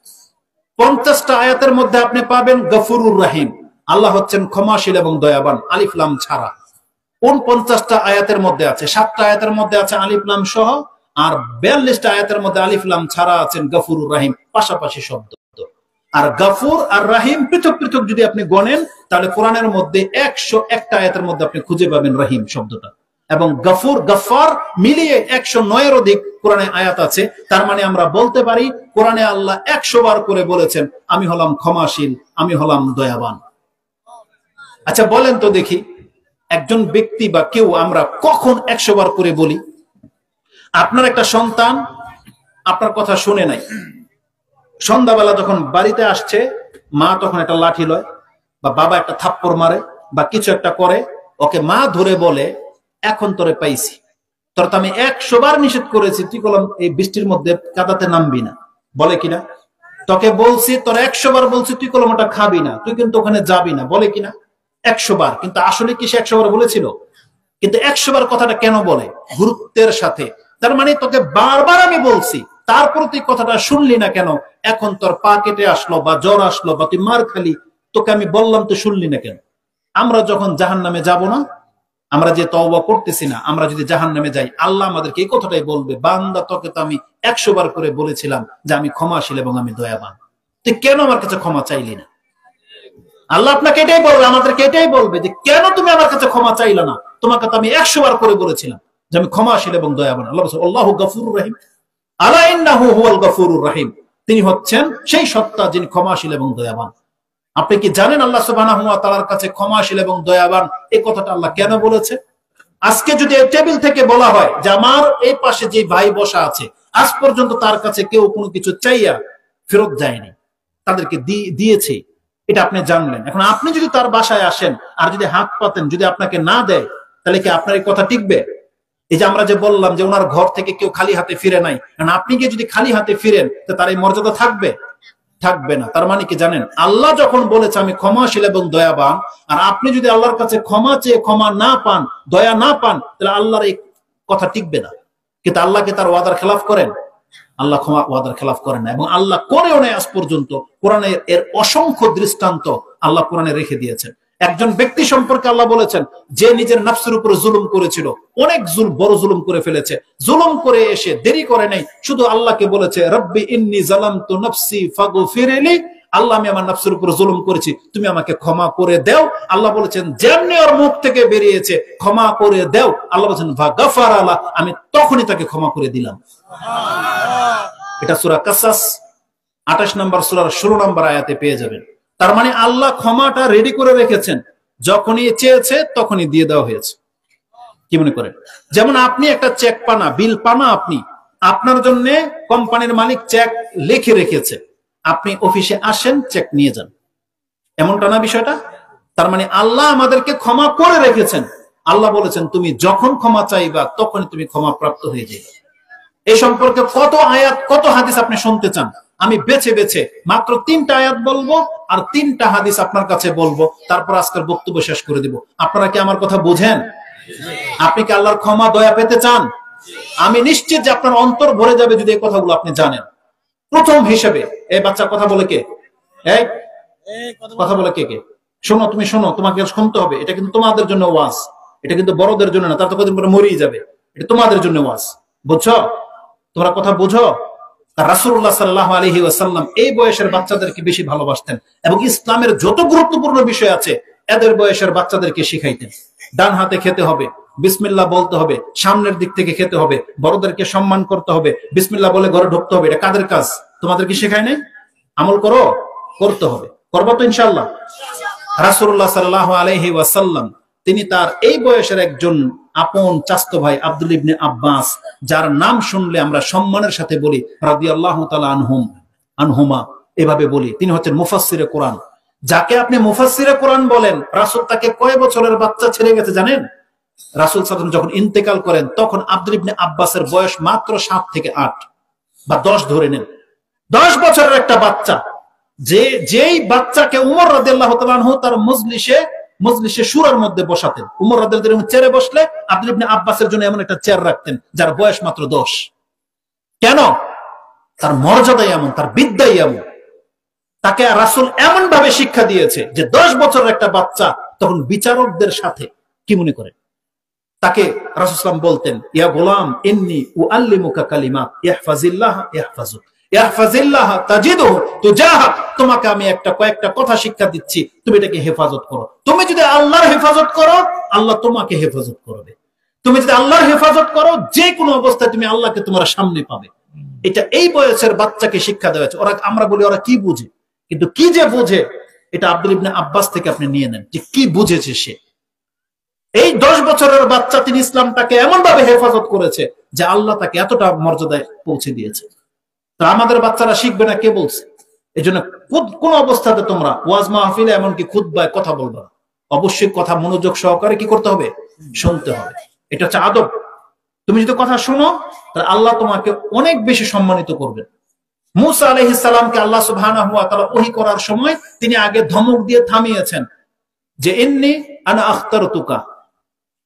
50টা আয়াতের মধ্যে আপনি পাবেন গফুরুর রহিম, আল্লাহ হচ্ছেন ক্ষমাশীল এবং দয়াবান, আলিফ লাম ছাড়া। 49টা আয়াতের মধ্যে আছে, 7টা আয়াতের মধ্যে আছে আলিফ লাম সহ, আর 42টা আয়াতের মধ্যে আলিফ লাম ছাড়া আছেন গফুরুর রহিম, পাশাপাশি শব্দ। আর গফুর আর রাহিম পৃথক পৃথক যদি আপনি গণেন, তাহলে কোরআনের মধ্যে 101টা আয়াতের মধ্যে আপনি খুঁজে পাবেন রহিম শব্দটা। এবং গফুর গফফার মিলিয়ে 109 এর অধিক কোরআনে আয়াত আছে। তার মানে আমরা বলতে পারি কোরআনে আল্লাহ 100 বার করে বলেছেন আমি হলাম ক্ষমাশীল, আমি হলাম দয়াবান। আচ্ছা বলেন তো দেখি, একজন ব্যক্তি বা কেউ আমরা কখন 100 বার করে বলি? আপনার একটা সন্তান আপনার কথা শুনে নাই, সন্ধ্যাবেলা যখন বাড়িতে আসছে, মা তখন একটা লাঠি লয় বা বাবা একটা থাপ্পড় মারে বা কিছু একটা করে, ওকে মা ধরে বলে এখন তোরে পাইছি, তোর তো আমি 100 বার নিষেধ করেছি, তুই কলম এই বৃষ্টির মধ্যে কাদাতে নামবি না, বলে কিনা? তোকে বলছি, তোর 100 বার বলছি তুই কলম ওটা খাবি না, তুই কিন্তু ওখানে যাবি না, বলে কিনা? 100 বার। কিন্তু আসলে কি সে 100 বার বলেছিল? কিন্তু 100 বার কথাটা কেন বলে? গুরুত্বের সাথে। তার মানে তোকে বারবার আমি বলছি, তারপর তুই কথাটা শুনলি না কেন? এখন তোর পা কেটে আসলো বা জ্বর আসলো বা তুই মার খালি, তোকে আমি বললাম তুই শুনলি না কেন? আমরা যখন জাহান্নামে যাব না, আমরা যে তওবা করতেছি না, আমরা যদি জাহান্নামে যাই, আল্লাহ আমাদেরকে এই কথাটাই বলবে, বান্দা তোকে তো আমি 100 বার করে বলেছিলাম যে আমি ক্ষমাশীল এবং আমি দয়াবান, তুই কেন আমার কাছে ক্ষমা চাইলি না? আল্লাহ আপনাকে এটাই বলবে, আমাদেরকে এটাই বলবে যে কেন তুমি আমার কাছে ক্ষমা চাইলে না? তোমাকে তো আমি 100 বার করে বলেছিলাম। যে আমি ক্ষমাশীল এবং দয়াবান। আল্লাহ বলছেন আল্লাহু গফুরুর রহিম, আলা ইন্নাহু হুয়াল গফুরুর রহিম, তিনি হচ্ছেন সেই সত্তা যিনি ক্ষমাশীল এবং দয়াবান। আপনি কি জানেন আল্লাহ সুবহানাহু ওয়া তাআলার কাছে ক্ষমাশীল এবং দয়াবান এই কথাটা আল্লাহ কেন বলেছে? আজকে যদি এই টেবিল থেকে বলা হয় যে আমার এই পাশে যে ভাই বসা আছে আজ পর্যন্ত তার কাছে কেউ কোনো কিছু চাইয়া ফেরত যায়নি, তাদেরকে দিয়েছে, এটা আপনি জানলেন। এখন আপনি যদি তার বাসায় আসেন আর যদি হাত পাতেন, যদি আপনাকে না দেয়, তাহলে কি আপনার এই কথা টিকবে? এই যে আমরা যে বললাম যে ওনার ঘর থেকে কেউ খালি হাতে ফিরে নাই, কারণ আপনি কি যদি খালি হাতে ফিরেন তো তার এই মর্যাদা থাকবে? থাকবে না। তার মানে কি জানেন, আল্লাহ যখন বলেছে আমি ক্ষমাশীল এবং দয়াবান, আর আপনি যদি আল্লাহর কাছে ক্ষমা চেয়ে ক্ষমা না পান, দয়া না পান, তাহলে আল্লাহর এই কথা টিকবে না। কিন্তু আল্লাহকে তার ওয়াদার খেলাফ করেন? আল্লাহ ক্ষমা ওয়াদার খেলাফ করেন না, এবং আল্লাহ করেও নেই আজ পর্যন্ত। কোরআনে এর অসংখ্য দৃষ্টান্ত আল্লাহ কোরআনে রেখে দিয়েছেন। একজন ব্যক্তি সম্পর্কে আল্লাহ বলেছেন যে নিজের নফসের উপরে জুলুম করেছিল, অনেক বড় জুলুম করে ফেলেছে, জুলুম করে এসে দেরি করে নাই, শুধু আল্লাহকে বলেছে রব্বি ইন্নী যালামতু নাফসি ফাগফিরলি, আল্লাহ আমি আমার নফসের উপরে জুলুম করেছি, তুমি আমাকে ক্ষমা করে দাও। আল্লাহ বলেছেন যেমনি ওর মুখ থেকে বেরিয়েছে ক্ষমা করে দাও, আল্লাহ বলেছেন ফাগফারা লা, আমি তখনই তাকে ক্ষমা করে দিলাম। এটা সূরা কাসাস 28 নম্বর সূরার 16 নম্বর আয়াতে পেয়ে যাবেন। তার মানে আল্লাহ ক্ষমাটা রেডি করে রেখেছেন, যখনই চেয়েছে তখনই দিয়ে দেওয়া হয়েছে। কি মনে করেন? যেমন আপনি একটা চেক পানা, বিল পানা, আপনি আপনার জন্য কোম্পানির মালিক চেক লিখে রেখেছে, আপনি অফিসে আসেন চেক নিয়ে যান, এমনটা না বিষয়টা? তার মানে আল্লাহ আমাদেরকে ক্ষমা করে রেখেছেন। আল্লাহ বলেছেন তুমি যখন ক্ষমা চাইবা তখনই তুমি ক্ষমা প্রাপ্ত হয়ে যাবে। এই সম্পর্কে কত আয়াত কত হাদিস আপনি শুনতে চান? আমি বেছে বেছে মাত্র 3টা আয়াত বলবো আর 3টা হাদিস আপনার কাছে বলবো, তারপর আজকের বক্তব্য শেষ করে দিব। আপনারা কি আমার কথা বুঝেন? আপনি কি আল্লাহর ক্ষমা দয়া পেতে চান? আমি নিশ্চিত যে আপনার অন্তর ভরে যাবে যদি এই কথাগুলো আপনি জানেন। প্রথম হিসেবে, এই বাচ্চা কথা বলে কে? এই কথা বলে কে কে? শোনো, তুমি শোনো, তোমাকে শুনতে হবে। এটা কিন্তু তোমাদের জন্য ওয়াজ, এটা কিন্তু বড়দের জন্য না, তার তো কদিন পরে মরেই যাবে। এটা তোমাদের জন্য ওয়াজ, বুঝছো? তোমরা কথা বুঝো? রাসূলুল্লাহ সাল্লাল্লাহু আলাইহি ওয়াসাল্লাম এই বয়সের বাচ্চাদেরকে বেশি ভালোবাসতেন, এবং ইসলামের যত গুরুত্বপূর্ণ বিষয় আছে এদের বয়সের বাচ্চাদেরকে শিখাইতেন। ডান হাতে খেতে হবে, বিসমিল্লাহ বলতে হবে, সামনের দিক থেকে খেতে হবে, বড়দেরকে সম্মান করতে হবে, বিসমিল্লাহ বলে ঘরে ঢুকতে হবে। এটা কাদের কাজ? তোমাদেরকে শেখায় নাই? আমল করো, করতে হবে, করবা তো ইনশাআল্লাহ। রাসূলুল্লাহ সাল্লাল্লাহু আলাইহি ওয়াসাল্লাম তিনি তার এই বয়সের একজন আপন চাচতো ভাই আব্দুল ইবনে আব্বাস, যার নাম শুনলে আমরা সম্মানের সাথে বলি রাদিয়াল্লাহু তাআলা আনহুমা, এভাবে বলি, তিনি হচ্ছেন মুফাসসিরে কোরআন। যাকে আপনি মুফাসসিরে কোরআন বলেন, রাসূল তাকে কয় বছরের বাচ্চা ছেড়ে গেছে জানেন? রাসূল সাল্লাল্লাহু আলাইহি ওয়াসাল্লাম যখন ইন্তেকাল করেন তখন আব্দুল ইবনে আব্বাসের বয়স মাত্র 7 থেকে 8 বা 10 ধরে নেন। 10 বছরের একটা বাচ্চা, যেই বাচ্চাকে উমর রাদিয়াল্লাহু তাআলা আনহু তার মজলিসে শুরার মধ্যে বসাতেন, উমর রাদিয়াল্লাহু তাআলা চেয়ারে বসলে আব্দুল ইবনে আব্বাসের জন্য এমন একটা চেয়ার রাখতেন যার বয়স মাত্র 10। কেন? তার মর্যাদাই এমন, তার বিদ্যাই এমন। তাকে রাসূল এমন ভাবে শিক্ষা দিয়েছে যে 10 বছরের একটা বাচ্চা তখন বিচারকদের সাথে কি মনে করে, তাকে রাসূল সাল্লাল্লাহু আলাইহি ওয়াসাল্লাম বলতেন ইয়া গোলাম ইন্নী উআল্লিমুকা কালিমাত ইহফাজিল্লাহ ইহফাজুক ইহফাজিল্লাহ তাজিদুহু তুজাহাক, তোমাকে আমি কয়েকটা কথা শিক্ষা দিচ্ছি, তুমি এটাকে হেফাজত করো। তুমি যদি আল্লাহর হেফাজত করো আল্লাহ তোমাকে হেফাজত করবে। তুমি যদি আল্লাহর হেফাজত করো যে কোনো অবস্থায় তুমি আল্লাহকে তোমার সামনে পাবে। এটা এই বয়সের বাচ্চাকে শিক্ষা দেওয়া হয়েছে। আমরা বলি ওরা কি বুঝে, কিন্তু কি যে বুঝে এটা আব্দুল ইবনে আব্বাস থেকে আপনি নিয়ে নেন যে কি বুঝেছে সে। এই 10 বছরের বাচ্চা তিনি ইসলামটাকে এমন ভাবে হেফাজত করেছে যে আল্লাহ তাকে এতটা মর্যাদায় পৌঁছে দিয়েছে। তো আমাদের বাচ্চারা শিখবে না কে বলছে? এই জন্য কোন অবস্থাতে তোমরা ওয়াজ মাহফিলে এমনকি খুতবায় কথা বলবা, অবশ্যই কথা মনোযোগ সহকারে কি করতে হবে? শুনতে হবে। এটা হচ্ছে আদব। তুমি যদি কথা শোনো তাহলে আল্লাহ তোমাকে অনেক বেশি সম্মানিত করবেন। মূসা আলাইহিস সালামকে আল্লাহ সুবহানাহু ওয়া তাআলা ওহী করার সময় তিনি আগে ধমক দিয়ে থামিয়েছেন যে ইন্নী আনা আখতারতুকা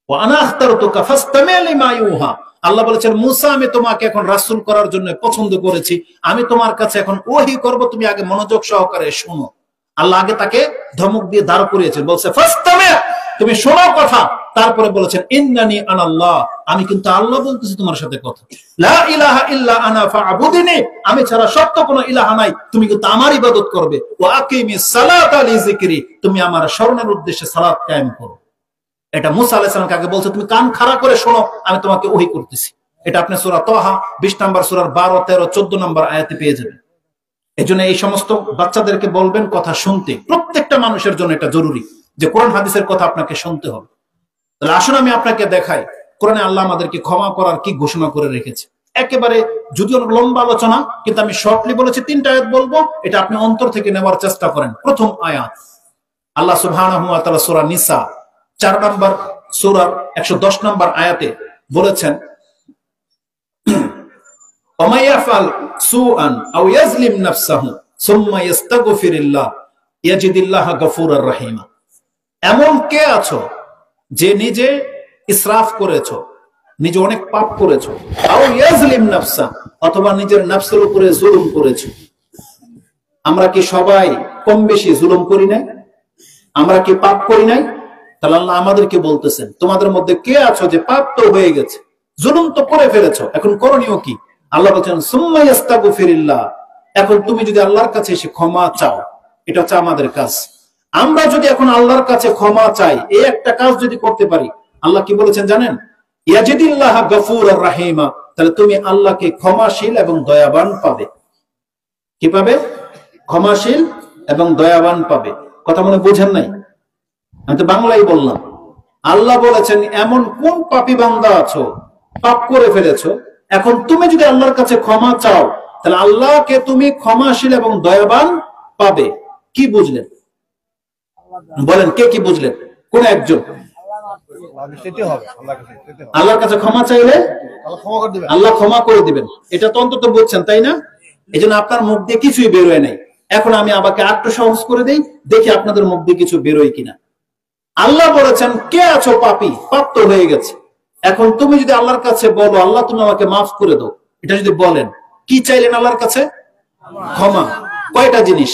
ওয়া আনা আখতারতুকা ফাসতামি' লিমা ইউহা। আল্লাহ বলেছেন মূসা আমি তোমাকে এখন রাসূল করার জন্য পছন্দ করেছি, আমি তোমার কাছে এখন ওহী করব, তুমি আগে মনোযোগ সহকারে শোনো। আল্লাহ আগে তাকে ধমক দিয়ে দাঁড় করিয়েছেন, বলছে ফাসতামি', তুমি শোনো কথা। তারপরে বলেছেন ইন্নানি আনাল্লাহ, আমি কিন্তু আল্লাহ বলতেছি তোমার সাথে কথা। লা ইলাহা ইল্লা আনা ফা'বুদনি, আমি ছাড়া সত্য কোনো ইলাহা নাই, তুমি কিন্তু আমার ইবাদত করবে। ওয়া আকিমিস সালাতা লিযিকরি, তুমি আমার স্মরণের উদ্দেশ্যে সালাত কায়েম করো। এটা মুসা আলাইহিস সালামকে আগে বলছে তুমি কান খাড়া করে শোনো, আমি তোমাকে ওহী করতেছি। এটা আপনি সূরা তাহা 20 নম্বর সূরার 12, 13, 14 নম্বর আয়াতে পেয়ে যাবেন। এজন্য এই সমস্ত বাচ্চাদেরকে বলবেন কথা শুনতে। প্রত্যেকটা মানুষের জন্য এটা জরুরি যে কোরআন হাদিসের কথা আপনাকে শুনতে হবে। তাহলে আসুন আমি আপনাকে দেখাই কোরআনে আল্লাহ আমাদেরকে ক্ষমা করার কি ঘোষণা করে রেখেছে। একেবারে যদিও লম্বা আলোচনা, কিন্তু আমি শর্টলি বলেছি, 3টা আয়াত বলবো, এটা আপনি অন্তর থেকে নেওয়ার চেষ্টা করেন। প্রথম আয়াত, আল্লাহ সুবহানাহু ওয়া তাআলা সূরা নিসা 4 নম্বর সূরার 110 নম্বর আয়াতে বলেছেন, ওয়া ইয়াফআল সুআন আও ইয়াজলিম নাফসাহু সুম্মা ইস্তাগফিরুল্লাহ ইয়াজিদিল্লাহা গফুরার রহিমা। এমন কে আছো যে নিজে ইসরাফ করেছো, নিজে অনেক পাপ করেছো, আও ইয়াজলিম নাফসা, অথবা নিজের নফসের উপরে জুলুম করেছো। আমরা কি সবাই কম বেশি জুলুম করি নাই? আমরা কি পাপ করি নাই? তাহলে আল্লাহ আমাদেরকে বলতেছেন তোমাদের মধ্যে কে আছো যে পাপ তো হয়ে গেছে, জুলুম তো করে ফেলেছো, এখন করণীয় কি? আল্লাহ বলছেন সুম্মা ইস্তাগফিরুল্লাহ, এখন তুমি যদি আল্লাহর কাছে এসে ক্ষমা চাও, এটা হচ্ছে আমাদের কাজ। আমরা যদি এখন আল্লাহর কাছে ক্ষমা চাই, এই একটা কাজ যদি করতে পারি, আল্লাহ কি বলেছেন জানেন? ইয়াজিদিল্লাহা গফুরার রহিমা, তাহলে তুমি আল্লাহকে ক্ষমাশীল এবং দয়াবান পাবে। কি পাবে? ক্ষমাশীল এবং দয়াবান পাবে। কথা মনে বুঝেন নাই? আমি তো বাংলাই বললাম। আল্লাহ বলেছেন এমন কোন পাপী বান্দা আছো, পাপ করে ফেলেছো, এখন তুমি যদি আল্লাহর কাছে ক্ষমা চাও, তাহলে আল্লাহকে তুমি ক্ষমাশীল এবং দয়াবান পাবে। কি বুঝলেন বলেন? কে কি বুঝলেন? কোন একজন? আল্লাহর কাছে ক্ষমা চাইলে আল্লাহ ক্ষমা করে দিবেন, এটা তো অন্তত বুঝছেন, তাই না? এই জন্য আপনার মুখ দিয়ে কিছুই বেরোয় নাই। এখন আমি আবারকে আরেকটু সহজ করে দেই, দেখি আপনাদের মুখ দিয়ে কিছু বেরোয় কিনা। আল্লাহ বলেছেন কে আছো পাপী, পাপ তো হয়ে গেছে, এখন তুমি যদি আল্লাহর কাছে বলো আল্লাহ তুমি আমাকে মাফ করে দাও, এটা যদি বলেন, কি চাইলেন আল্লাহর কাছে? ক্ষমা। কয়টা জিনিস?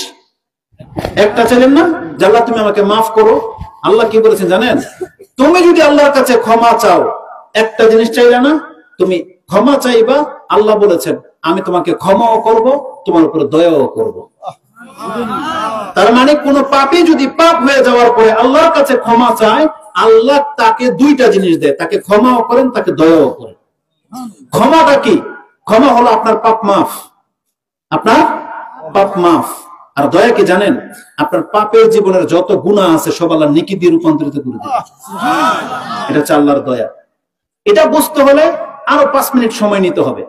একটা চাইলেন না যে আল্লাহ তুমি আমাকে মাফ করো। আল্লাহ কি বলেছেন জানেন? তুমি যদি আল্লাহর কাছে ক্ষমা চাও, একটা জিনিস চাইলে না, তুমি ক্ষমা চাইবা, আল্লাহ বলেছেন আমি তোমাকে ক্ষমাও করব, তোমার উপরে দয়াও করব। তার মানে কোন পাপী যদি পাপ হয়ে যাওয়ার পরে আল্লাহর কাছে ক্ষমা চায়, আল্লাহ তাকে 2টা জিনিস দেয়, তাকে ক্ষমাও করেন, তাকে দয়াও করেন। ক্ষমাটা কি? ক্ষমা হলো আপনার পাপ মাফ, আপনার পাপ মাফ। আর দয়া কি জানেন? আপনার পাপের জীবনের যত গুনাহ আছে সব আল্লাহ নেকি দিয়ে রূপান্তরিত করে দেবে। এটা হচ্ছে আল্লাহর দয়া। এটা বুঝতে হলে আরো 5 মিনিট সময় নিতে হবে।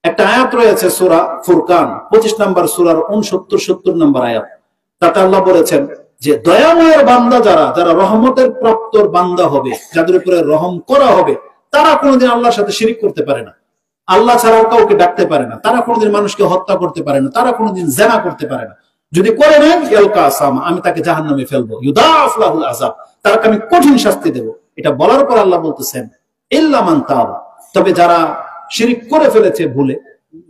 একটা আয়াত রয়েছে সূরা ফুরকান 25 নম্বর সূরার 69-70 নম্বর আয়াত। তাতে আল্লাহ বলেছেন যে দয়াময়ের বান্দা যারা, যারা রহমতের প্রাপ্ত বান্দা হবে, যাদের উপরে রহম করা হবে, তারা কোনোদিন আল্লাহর সাথে শিরিক করতে পারে না, আল্লাহ ছাড়া কাউকে ডাকতে পারে না, তারা কোনোদিন মানুষকে হত্যা করতে পারে না, তারা কোনোদিন জিনা করতে পারে না। যদি করে নেন ইয়ালকা আসামা, আমি তাকে জাহান্নামে ফেলবো, ইউদাফ লাহুল আযাব, তাকে আমি কঠিন শাস্তি দেব। এটা বলার পর আল্লাহ বলতেছেন ইল্লা মান তাবা, তবে যারা শিরিক করে ফেলেছে ভুলে,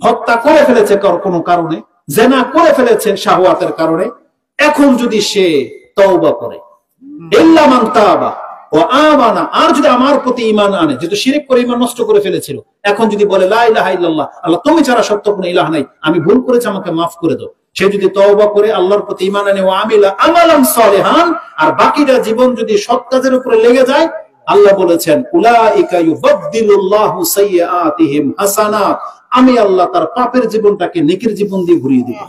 হত্যা করে ফেলেছে কোনো কারণে, জিনা করে ফেলেছে শাহওয়াতের কারণে, এখন যদি সে তওবা করে, ইল্লা মান তাবা ও আমানা, আর যদি আমার প্রতি ঈমান আনে, যেহেতু শিরক করে ঈমান নষ্ট করে ফেলেছিল, এখন যদি বলে লা ইলাহা ইল্লাল্লাহ, আল্লাহ তুমি ছাড়া সত্য কোনো ইলাহ নাই, আমি ভুল করেছি আমাকে মাফ করে দাও, সে যদি তওবা করে আল্লাহর প্রতি ঈমান আনে, ওয়া আমিলা আমালান সালিহান, আর বাকিটা জীবন যদি সৎ কাজের উপরে লেগে যায়, আল্লাহ বলেছেন উলাইকা ইউবাদদিলুল্লাহু সাইয়্যাতিহিম হাসানাত, আমি আল্লাহ তার পাপের জীবনটাকে নেকির জীবন দিয়ে ঘুরিয়ে দেব।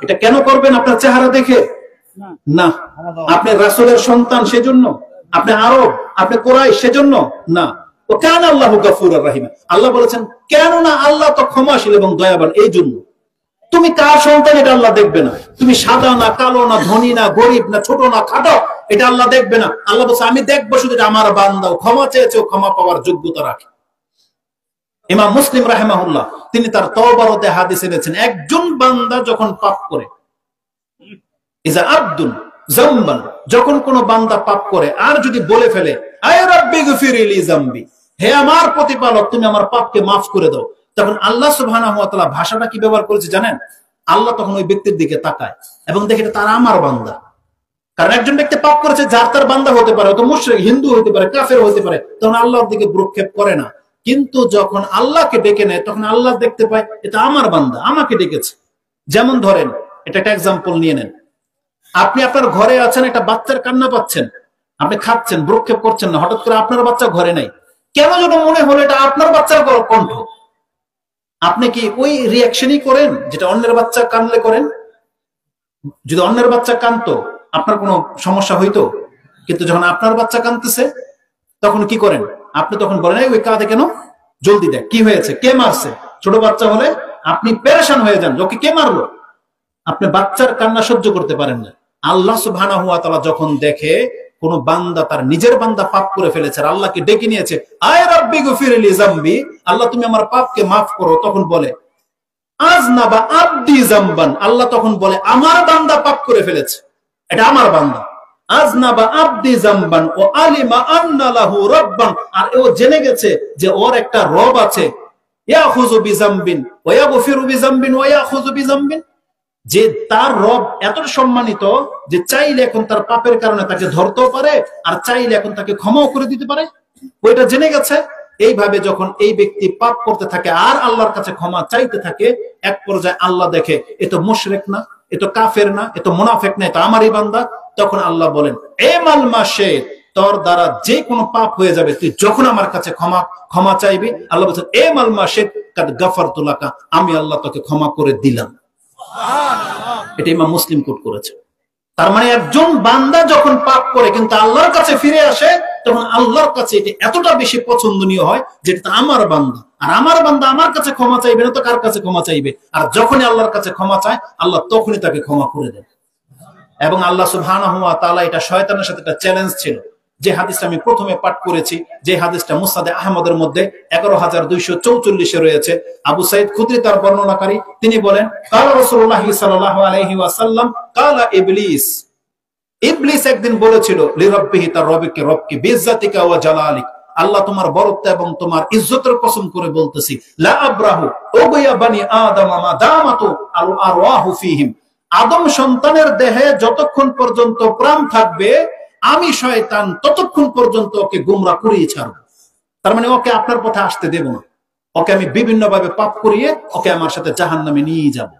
এটা কেন করবেন? আপনার চেহারা দেখে না, আপনি রাসূলের সন্তান সেজন্য, আপনি আরব, আপনি কোরাইশ সেজন্য না। ও কান আল্লাহু গফুরুর রহিম, আল্লাহ বলেছেন কেন না, আল্লাহ তো ক্ষমাশীল এবং দয়াবান। এই জন্য তুমি কার সন্তান এটা আল্লাহ দেখবে না, তুমি সাদা না কালো না ধনী না গরিব না ছোট না খাটো, এটা আল্লাহ দেখবে না। আল্লাহ বলছে আমি দেখবো শুধু আমার বান্দাও ক্ষমা চেয়েছে, ক্ষমা পাওয়ার যোগ্যতা রাখে। ইমাম মুসলিম রাহিমাহুল্লাহ তিনি তার তওবারতে হাদিস এনেছেন, একজন বান্দা যখন পাপ করে, ইজা আব্দুন যামবান, যখন কোন বান্দা পাপ করে আর যদি বলে ফেলে আয় রাব্বি গফিরলি যামবি, হে আমার প্রতিপালক তুমি আমার পাপকে মাফ করে দাও, তখন আল্লাহ সুবহানাহু ওয়া তাআলা ভাষাটা কি ব্যবহার করেছে জানেন? আল্লাহ তখন ওই ব্যক্তির দিকে তাকায় এবং দেখে তার আমার বান্দা। কারণ একজন ব্যক্তি পাপ করেছে, যার তার বান্দা হতে পারে, হয়তো মুশরিক, হিন্দু হতে পারে, কাফের হতে পারে, তখন আল্লাহর দিকে ভ্রুক্ষেপ করে না। কিন্তু যখন আল্লাহকে ডেকে নেয়, তখন আল্লাহ দেখতে পায় এটা আমার বান্দা, আমাকে ডেকেছে। যেমন ধরেন, এটা একটা এক্সাম্পল নিয়ে নেন, আপনি আপনার ঘরে আছেন, একটা বাচ্চার কান্না পাচ্ছেন, আপনি খাচ্ছেন, ভ্রুক্ষেপ করছেন না, হঠাৎ করে আপনার বাচ্চা ঘরে নাই, কেন যেন মনে হলো এটা আপনার বাচ্চার কণ্ঠ। আপনি কি ওই রিয়াকশনই করেন যেটা অন্যের বাচ্চা কানলে করেন? যদি অন্যের বাচ্চা কানতো আপনার কোনো সমস্যা হইতো, কিন্তু যখন আপনার বাচ্চা কানতেছে তখন কি করেন? আপনি তখন বলেন ওই কাঁদে কেন, জলদি দেখ কি হয়েছে, কে মারছে। ছোট বাচ্চা হলে আপনি পেরেশান হয়ে যান, ওকে কে মারলো। আপনি বাচ্চার কান্না সহ্য করতে পারেন না। আল্লাহ সুবহানাহু ওয়া তাআলা যখন দেখে কোন বান্দা, তার নিজের বান্দা পাপ করে ফেলেছে, আর আল্লাহকে ডেকে নিয়েছে, আয় রাব্বি গফিরলি যামবি, আল্লাহ তুমি আমার পাপকে মাফ করো, তখন বলে আযনাবা আবদি যামবান, আল্লাহ তখন বলে আমার বান্দা পাপ করে ফেলেছে, এটা আমার বান্দা। আযনাবা আবদি যামবান ও আলিমা আন্না লাহু রাব্বান, আর ও জেনে গেছে যে ওর একটা রব আছে, ইয়াখুযু বিযামবিন ওয়া ইয়াগফিরু বিযামবিন ওয়া ইয়াখুযু বিযামবিন, যে তার রব এতটা সম্মানিত যে চাইলে এখন তার পাপের কারণে তাকে ধরতেও পারে, আর চাইলে এখন তাকে ক্ষমাও করে দিতে পারে, ওইটা জেনে গেছে। এইভাবে যখন এই ব্যক্তি পাপ করতে থাকে আর আল্লাহর কাছে ক্ষমা চাইতে থাকে, এক পর্যায়ে আল্লাহ দেখে এ তো মুশরিক না, এ তো কাফের না, এ তো মুনাফিক না, এ তো আমারই বান্দা। তখন আল্লাহ বলেন, এ মাল মাশে, তোর দ্বারা যে কোনো পাপ হয়ে যাবে, তুই যখন আমার কাছে ক্ষমা চাইবি, আল্লাহ বলছেন এ মাল মাশে কাদ গাফারতু লাকা, আমি আল্লাহ তোকে ক্ষমা করে দিলাম। এটা ইমাম মুসলিম কোট করেছে। তার মানে একজন বান্দা যখন পাপ করে কিন্তু আল্লাহর কাছে ফিরে আসে, তখন আল্লাহর কাছে এটা এতটা বেশি পছন্দনীয় হয় যে এটা আমার বান্দা, আর আমার বান্দা আমার কাছে ক্ষমা চাইবে না তো কার কাছে ক্ষমা চাইবে। আর যখনই আল্লাহর কাছে ক্ষমা চায়, আল্লাহ তখনই তাকে ক্ষমা করে দেন। এবং আল্লাহ সুবহানাহু ওয়া তাআলা, এটা শয়তানের সাথে একটা চ্যালেঞ্জ ছিল। যে হাদিসটা আমি প্রথমে পাঠ করেছি, যে হাদিসটা মুসনাদে আহমদের মধ্যে 11244 রয়েছে, আবু সাইদ খুদরি তার বর্ণনাকারী, তিনি বলেন কালা রাসূলুল্লাহ সাল্লাল্লাহু আলাইহি ওয়াসাল্লাম কালা ইবলিস, ইবলিস একদিন বলেছিল লিরাব্বিহি, তার রবকে বিইজ্জাতিকা ওয়া জালালিক, আল্লাহ তোমার বরত্ব এবং তোমার ইজ্জতের কসম করে বলতেছি, লা আব্রাহু উগয়া বানি আদম মা দামাতু আল আরওয়াহু ফীহিম, আদম সন্তানের দেহে যতক্ষণ পর্যন্ত প্রাণ থাকবে আমি শয়তান ততক্ষণ পর্যন্ত ওকে গোমরাহ করিয়ে ছাড়ব। তার মানে ওকে আপনার পথে আসতে দেব না, ওকে আমি বিভিন্ন ভাবে পাপ করিয়ে ওকে আমার সাথে জাহান্নামে নিয়ে যাব।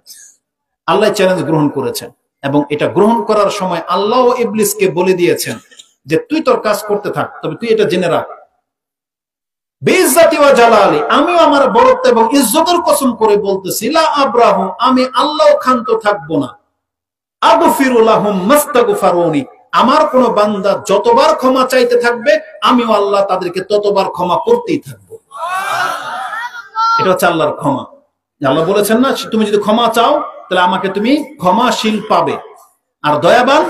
আল্লাহ চ্যালেঞ্জ গ্রহণ করেছেন, এবং এটা গ্রহণ করার সময় আল্লাহ ইবলিসকে বলে দিয়েছেন যে তুই তোর কাজ করতে থাক, তবে তুই এটা জেনে রাখ, বিইজ্জাতি ওয়া জালালি, আমিও আমার বরত্ব এবং ইজ্জতের কসম করে বলতেছি, লা আব্রাহু, আমি আল্লাহ ক্ষান্ত থাকবো না, আগফিরু লাহুম মাস্তাগফারুনি, আমার কোন বান্দা যতবার ক্ষমা চাইতে থাকবে আমিও আল্লাহ তাদেরকে ততবার ক্ষমা করতেই থাকবো। এটা হচ্ছে আল্লাহর ক্ষমা। আল্লাহ বলেছেন না, তুমি যদি ক্ষমা চাও তাহলে আমাকে তুমি ক্ষমাশীল পাবে। আর দয়াবান,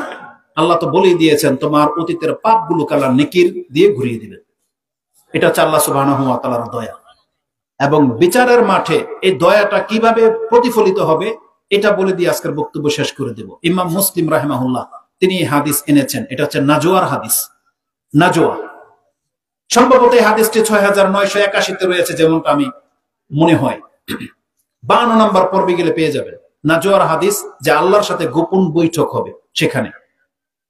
আল্লাহ তো বলেই দিয়েছেন তোমার অতীতের পাপগুলোকে আল্লাহ নেকির দিয়ে ঘুরিয়ে দিবেন। এটা হচ্ছে আল্লাহ সুবহানাহু ওয়া তাআলার দয়া। এবং বিচারের মাঠে এই দয়াটা কিভাবে প্রতিফলিত হবে এটা বলে দিয়ে আজকের বক্তব্য শেষ করে দেব। ইমাম মুসলিম রাহিমাহুল্লাহ তিনি হাদিস এনেছেন, এটা হচ্ছে নাজওয়ার হাদিস। নাজওয়া সম্ভবত এই হাদিসটি 6981 রয়েছে, যেমনটা আমি মনে হয় 52 নম্বর পর্বে গেলে পেয়ে যাবেন নাজওয়ার হাদিস, যে আল্লাহর সাথে গোপন বৈঠক হবে। সেখানে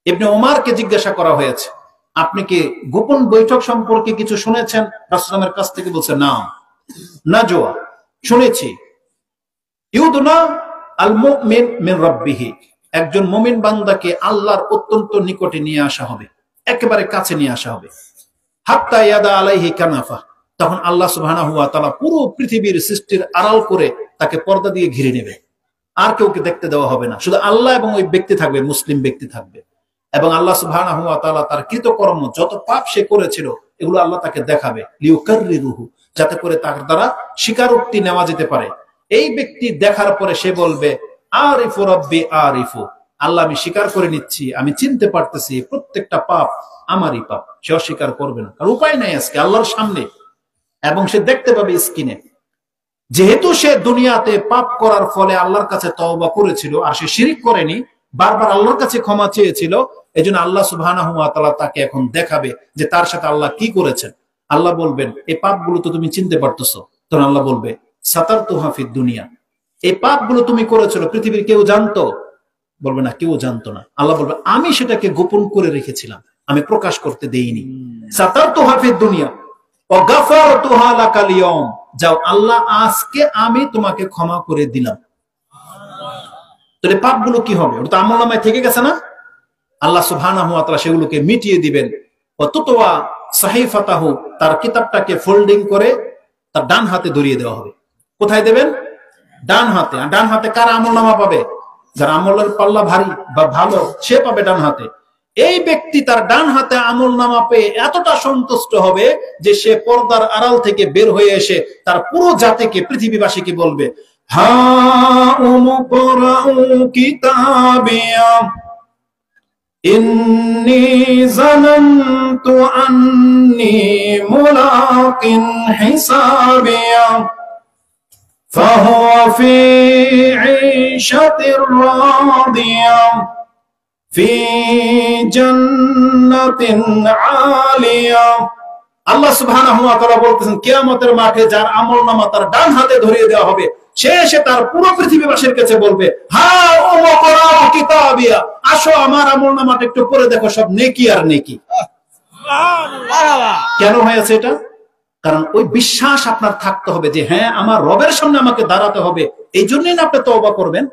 ইবনে ওমরকে জিজ্ঞাসা করা হয়েছে, আপনি কি গোপন বৈঠক সম্পর্কে কিছু শুনেছেন রাসূলের কাছ থেকে? বলছে না, নাজওয়া শুনেছি। ইউদনা আল মুমিন মিন রাব্বিহি, একজন মুমিন বান্দাকে আল্লাহর অত্যন্ত নিকটে নিয়ে আসা হবে, একেবারে কাছে নিয়ে আসা হবে। হাত্তা ইয়াদা আলাইহি কানাফা, তখন আল্লাহ সুবহানাহু ওয়া তাআলা পুরো পৃথিবীর সৃষ্টির আড়াল করে তাকে পর্দা দিয়ে ঘিরে নেবে, আর কেউকে দেখতে দেওয়া হবে না, শুধু আল্লাহ এবং ওই ব্যক্তি থাকবে, মুসলিম ব্যক্তি থাকবে। এবং আল্লাহ সুবহানাহু ওয়া তাআলা তার কৃতকর্ম, যত পাপ সে করেছিল এগুলো আল্লাহ তাকে দেখাবে, লিউকাররিরুহু, যাতে করে তার দ্বারা স্বীকারোক্তি নেওয়া যেতে পারে। এই ব্যক্তি দেখার পরে সে বলবে আরিফু রাব্বি আরিফু, আল্লাহ আমি স্বীকার করে নিচ্ছি, আমি চিনতে পারতেছি প্রত্যেকটা পাপ আমারই পাপ। সে অস্বীকার করবে না, কারণ উপায় নাই আজকে আল্লাহর সামনে। এবং সে দেখতে পাবে স্ক্রিনে, যেহেতু সে দুনিয়াতে পাপ করার ফলে আল্লাহর কাছে তওবা করেছিল আর সে শিরক করেনি, বারবার আল্লাহর কাছে ক্ষমা চেয়েছিল, এজন্য আল্লাহ সুবহানাহু ওয়া তাআলা তাকে এখন দেখাবে যে তার সাথে আল্লাহ কি করেছেন। আল্লাহ বলবেন এই পাপগুলো তো তুমি চিনতে পারতেছো, তখন আল্লাহ বলবে সাতারতুহা ফিদ দুনিয়া, এই পাপগুলো তুমি করেছিল পৃথিবীর কেউ জানতো? বলবে না, কেউ জানতো না। আল্লাহ বলবে আমি সেটাকে গোপন করে রেখেছিলাম, আমি প্রকাশ করতে দেইনি। সাতারতুহা ফিদ দুনিয়া ওয়া গাফারতুহা লাকাল ইয়াউম, যাও আল্লাহ আজকে আমি তোমাকে ক্ষমা করে দিলাম। তাহলে পাপগুলো কি হবে? ওটা তো আমলনামায় থেকে গেছে না? আল্লাহ সুবহানাহু ওয়া তাআলা সেগুলোকে মিটিয়ে দিবেন। ওয়াতুতওয়া সাহিফাতাহু, তার কিতাবটাকে ফোল্ডিং করে তার ডান হাতে ধরিয়ে দেওয়া হবে। কোথায় দেবেন? ডান হাতে। আর ডান হাতে কার আমলনামা পাবে? যার আমলের পাল্লা ভারী বা ভালো সে পাবে ডান হাতে। এই ব্যক্তি তার ডান হাতে আমলনামা পেয়ে এতটা সন্তুষ্ট হবে যে সে পর্দার আড়াল থেকে বের হয়ে এসে তার পুরো জাতিকে, পৃথিবীবাসীকে বলবে, হা উমকরাউ কিতাবিয়া ইন্নী জানানতু আন্নী মুলাকিন হিসাবিয়া ফাহুয়া ফি ঈশাতির রাদিয়া ফি জান্নাতিন আলিয়া। আল্লাহ সুবহানাহু ওয়া তাআলা বলতেছেন, কিয়ামতের মাঠে যার আমলনামা তার ডান হাতে ধরিয়ে দেওয়া হবে, সে এসে তার পুরো পৃথিবীবাসীর কাছে বলবে, হা উমকরা কিতাবিয়া, আসো আমার আমলনামাটা একটু পড়ে দেখো, সব নেকি আর নেকি। কেন হয়েছে এটা? কারণ ওই বিশ্বাস আপনার থাকতে হবে যে হ্যাঁ, আমার রবের সামনে আমাকে দাঁড়াতে হবে। এই জন্যই না আপনি তওবা করবেন।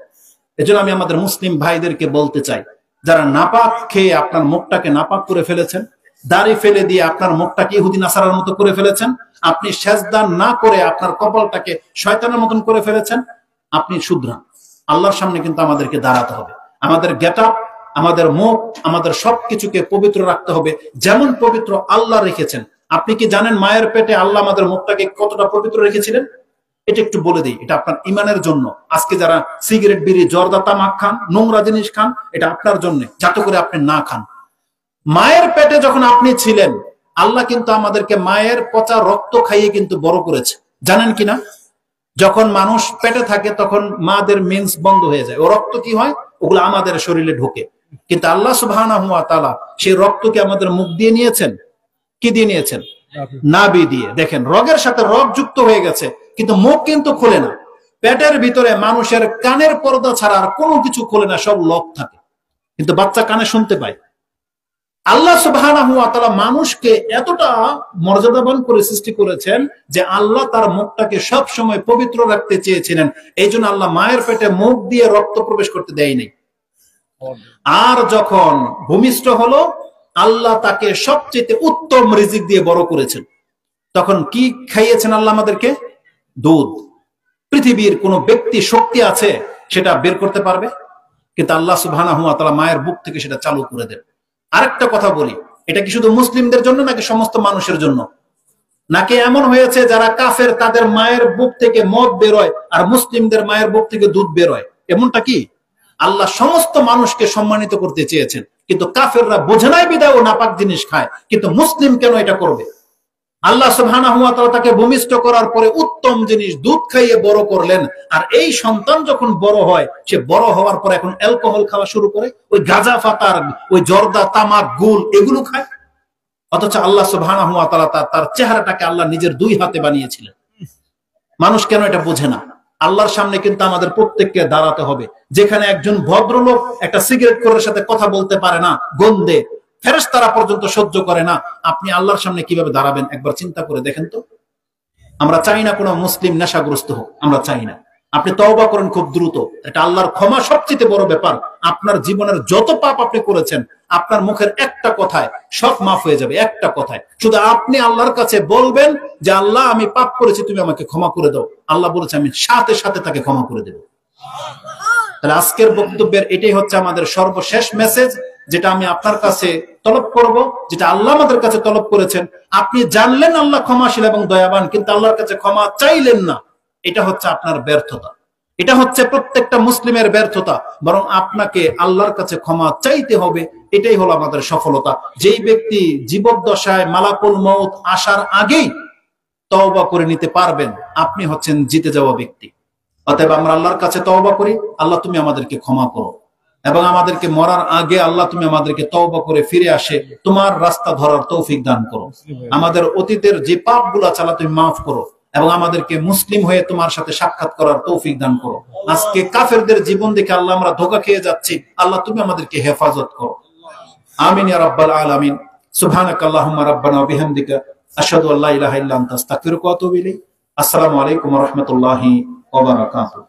এজন্য আমি আমাদের মুসলিম ভাইদেরকে বলতে চাই, যারা নাপাক খেয়ে আপনার মুখটাকে নাপাক করে ফেলেছেন, দাড়ি ফেলে দিয়ে আপনার মুখটাকে ইহুদি নাসারার মতো করে ফেলেছেন, আপনি সেজদা না করে আপনার কপালটাকে শয়তানের মতন করে ফেলেছেন, আপনি শুধরান। আল্লাহর সামনে কিন্তু আমাদেরকে দাঁড়াতে হবে। আমাদের গেটআপ, আমাদের মুখ, আমাদের সবকিছুকে পবিত্র রাখতে হবে, যেমন পবিত্র আল্লাহ রেখেছেন। আপনি কি জানেন মায়ের পেটে আল্লাহ আমাদের মুখটাকে কতটা পবিত্র রেখেছিলেন? এটা একটু বলে দিই, এটা আপনার ইমানের জন্য। আজকে যারা সিগারেট, বিড়ি, জর্দা, তামাক খান, নোংরা জিনিস খান, এটা আপনার জন্য, যাতে করে আপনি না খান। মায়ের পেটে যখন আপনি ছিলেন, আল্লাহ কিন্তু আমাদেরকে মায়ের পচা রক্ত খাইয়ে কিন্তু বড় করেছে, জানেন কিনা? যখন মানুষ পেটে থাকে তখন মাদের মেন্স বন্ধ হয়ে যায়, ও রক্ত কি হয়, ওগুলো আমাদের শরীরে ঢোকে। কিন্তু আল্লাহ সুবহানাহু ওয়া তাআলা সেই রক্তকে আমাদের মুখ দিয়ে নিয়েছেন। কি দিয়ে নিয়েছেন? নাভি দিয়ে। দেখেন, রগের সাথে রগ যুক্ত হয়ে গেছে, কিন্তু মুখ কিন্তু খোলে না। পেটের ভিতরে মানুষের কানের পর্দা ছাড়া আর কোনো কিছু খোলে না, সব লক থাকে, কিন্তু বাচ্চা কানে শুনতে পায়। আল্লাহ সুবহানাহু ওয়া তাআলা মানুষকে এতটা মর্যাদাবান করে সৃষ্টি করেছেন যে আল্লাহ তার মুখটাকে সব সময় পবিত্র রাখতে চেয়েছিলেন। এই জন্য আল্লাহ মায়ের পেটে মুখ দিয়ে রক্ত প্রবেশ করতে দেয়নি। আর যখন ভূমিষ্ঠ হলো, আল্লাহ তাকে সবচেয়ে উত্তম রিজিক দিয়ে বড় করেছেন। তখন কি খাইয়েছেন আল্লাহ আমাদেরকে? দুধ। পৃথিবীর কোন ব্যক্তি শক্তি আছে সেটা বের করতে পারবে? কিন্তু আল্লাহ সুবহানাহু ওয়া তাআলা মায়ের বুক থেকে সেটা চালু করে দেন। আরেকটা কথা বলি, এটা কি শুধু মুসলিমদের জন্য নাকি সমস্ত মানুষের জন্য? নাকি এমন হয়েছে যারা কাফের তাদের মায়ের বুক থেকে মদ বেরোয় আর মুসলিমদের মায়ের বুক থেকে দুধ বেরোয়? এমনটা কি? আল্লাহ সমস্ত মানুষকে সম্মানিত করতে চেয়েছেন, কিন্তু কাফেররা বোঝে নাই বিধায় ও নাপাক জিনিস খায়। কিন্তু মুসলিম কেন এটা করবে? আল্লাহ সুবহানাহু ওয়া তাআলা তাকে ভূমিষ্ঠ করার পরে উত্তম জিনিস দুধ খাইয়ে বড় করলেন। আর এই সন্তান যখন বড় হয়, সে বড় হওয়ার পর এখন অ্যালকোহল খাওয়া শুরু করে, ওই গাঁজা, ফাতার, ওই জর্দা, তামাক, গুল এগুলো খায়। অথচ আল্লাহ সুবহানাহু ওয়া তাআলা তার চেহারাটাকে আল্লাহ নিজের দুই হাতে বানিয়েছিলেন। মানুষ কেন এটা বোঝে না? আল্লাহর সামনে কিন্তু আমাদের প্রত্যেককে দাঁড়াতে হবে। যেখানে একজন ভদ্রলোক একটা সিগারেট খোরের সাথে কথা বলতে পারে না, গন্ধে ফেরেশতারা পর্যন্ত সহ্য করে না, আপনি আল্লাহর সামনে কিভাবে দাঁড়াবেন একবার চিন্তা করে দেখেন তো। আমরা চাই না কোনো মুসলিম নেশাগ্রস্ত হোক, আমরা চাই না। আপনি তওবা করেন খুব দ্রুত, এটা আল্লাহর ক্ষমা সবচেয়ে বড় ব্যাপার। আপনার জীবনের যত পাপ আপনি করেছেন, আপনার মুখের একটা কথায় সব মাফ হয়ে যাবে, একটা কথায়। শুধু আপনি আল্লাহর কাছে বলবেন যে আল্লাহ আমি পাপ করেছি, তুমি আমাকে ক্ষমা করে দাও। আল্লাহ বলেছে আমি সাথে সাথে তাকে ক্ষমা করে দেব। তাহলে আজকের বক্তব্যের এটাই হচ্ছে আমাদের সর্বশেষ মেসেজ, যেটা আমি আপনার কাছে তলব করব, যেটা আল্লাহ আমাদের কাছে তলব করেছেন। আপনি জানলেন আল্লাহ ক্ষমাশীল এবং দয়াবান, কিন্তু আল্লাহর কাছে ক্ষমা চাইলেন না। এটা হচ্ছে আপনার ব্যর্থতা, এটা হচ্ছে প্রত্যেকটা মুসলিমের ব্যর্থতা। বরং আপনাকে আল্লাহর কাছে ক্ষমা চাইতে হবে, এটাই হলো আমাদের সফলতা। যেই ব্যক্তি জীবদ্দশায় মালাকুল মউত আসার আগেই তওবা করে নিতে পারবেন, আপনি হচ্ছেন জিতে যাওয়া ব্যক্তি। অতএব আমরা আল্লাহর কাছে তওবা করি, আল্লাহ তুমি আমাদেরকে ক্ষমা করো, এবং আমাদেরকে মরার আগে আল্লাহ তুমি আমাদেরকে তওবা করে ফিরে আসে তোমার রাস্তা ধরার তৌফিক দান করো। আমাদের অতীতের যে পাপগুলো চালা তুমি মাফ করো, এবং আমাদেরকে মুসলিম হয়ে তোমার সাথে সাক্ষাৎ করার তৌফিক দান করো। আজকে কাফেরদের জীবন দেখে আল্লাহ আমরা ধোঁকা খেয়ে যাচ্ছি, আল্লাহ তুমি আমাদেরকে হেফাজত করো। আমিন ইয়া রাব্বাল আলামিন। সুবহানাকাল্লাহুম্মা রাব্বানা ওয়া বিহামদিকা আশহাদু আল্লা ইলাহা ইল্লা আনতা আস্তাগফিরুকা ওয়া আতুবু ইলাইক। আসসালামু আলাইকুম ওয়া রাহমাতুল্লাহি ওয়া বারাকাতুহু।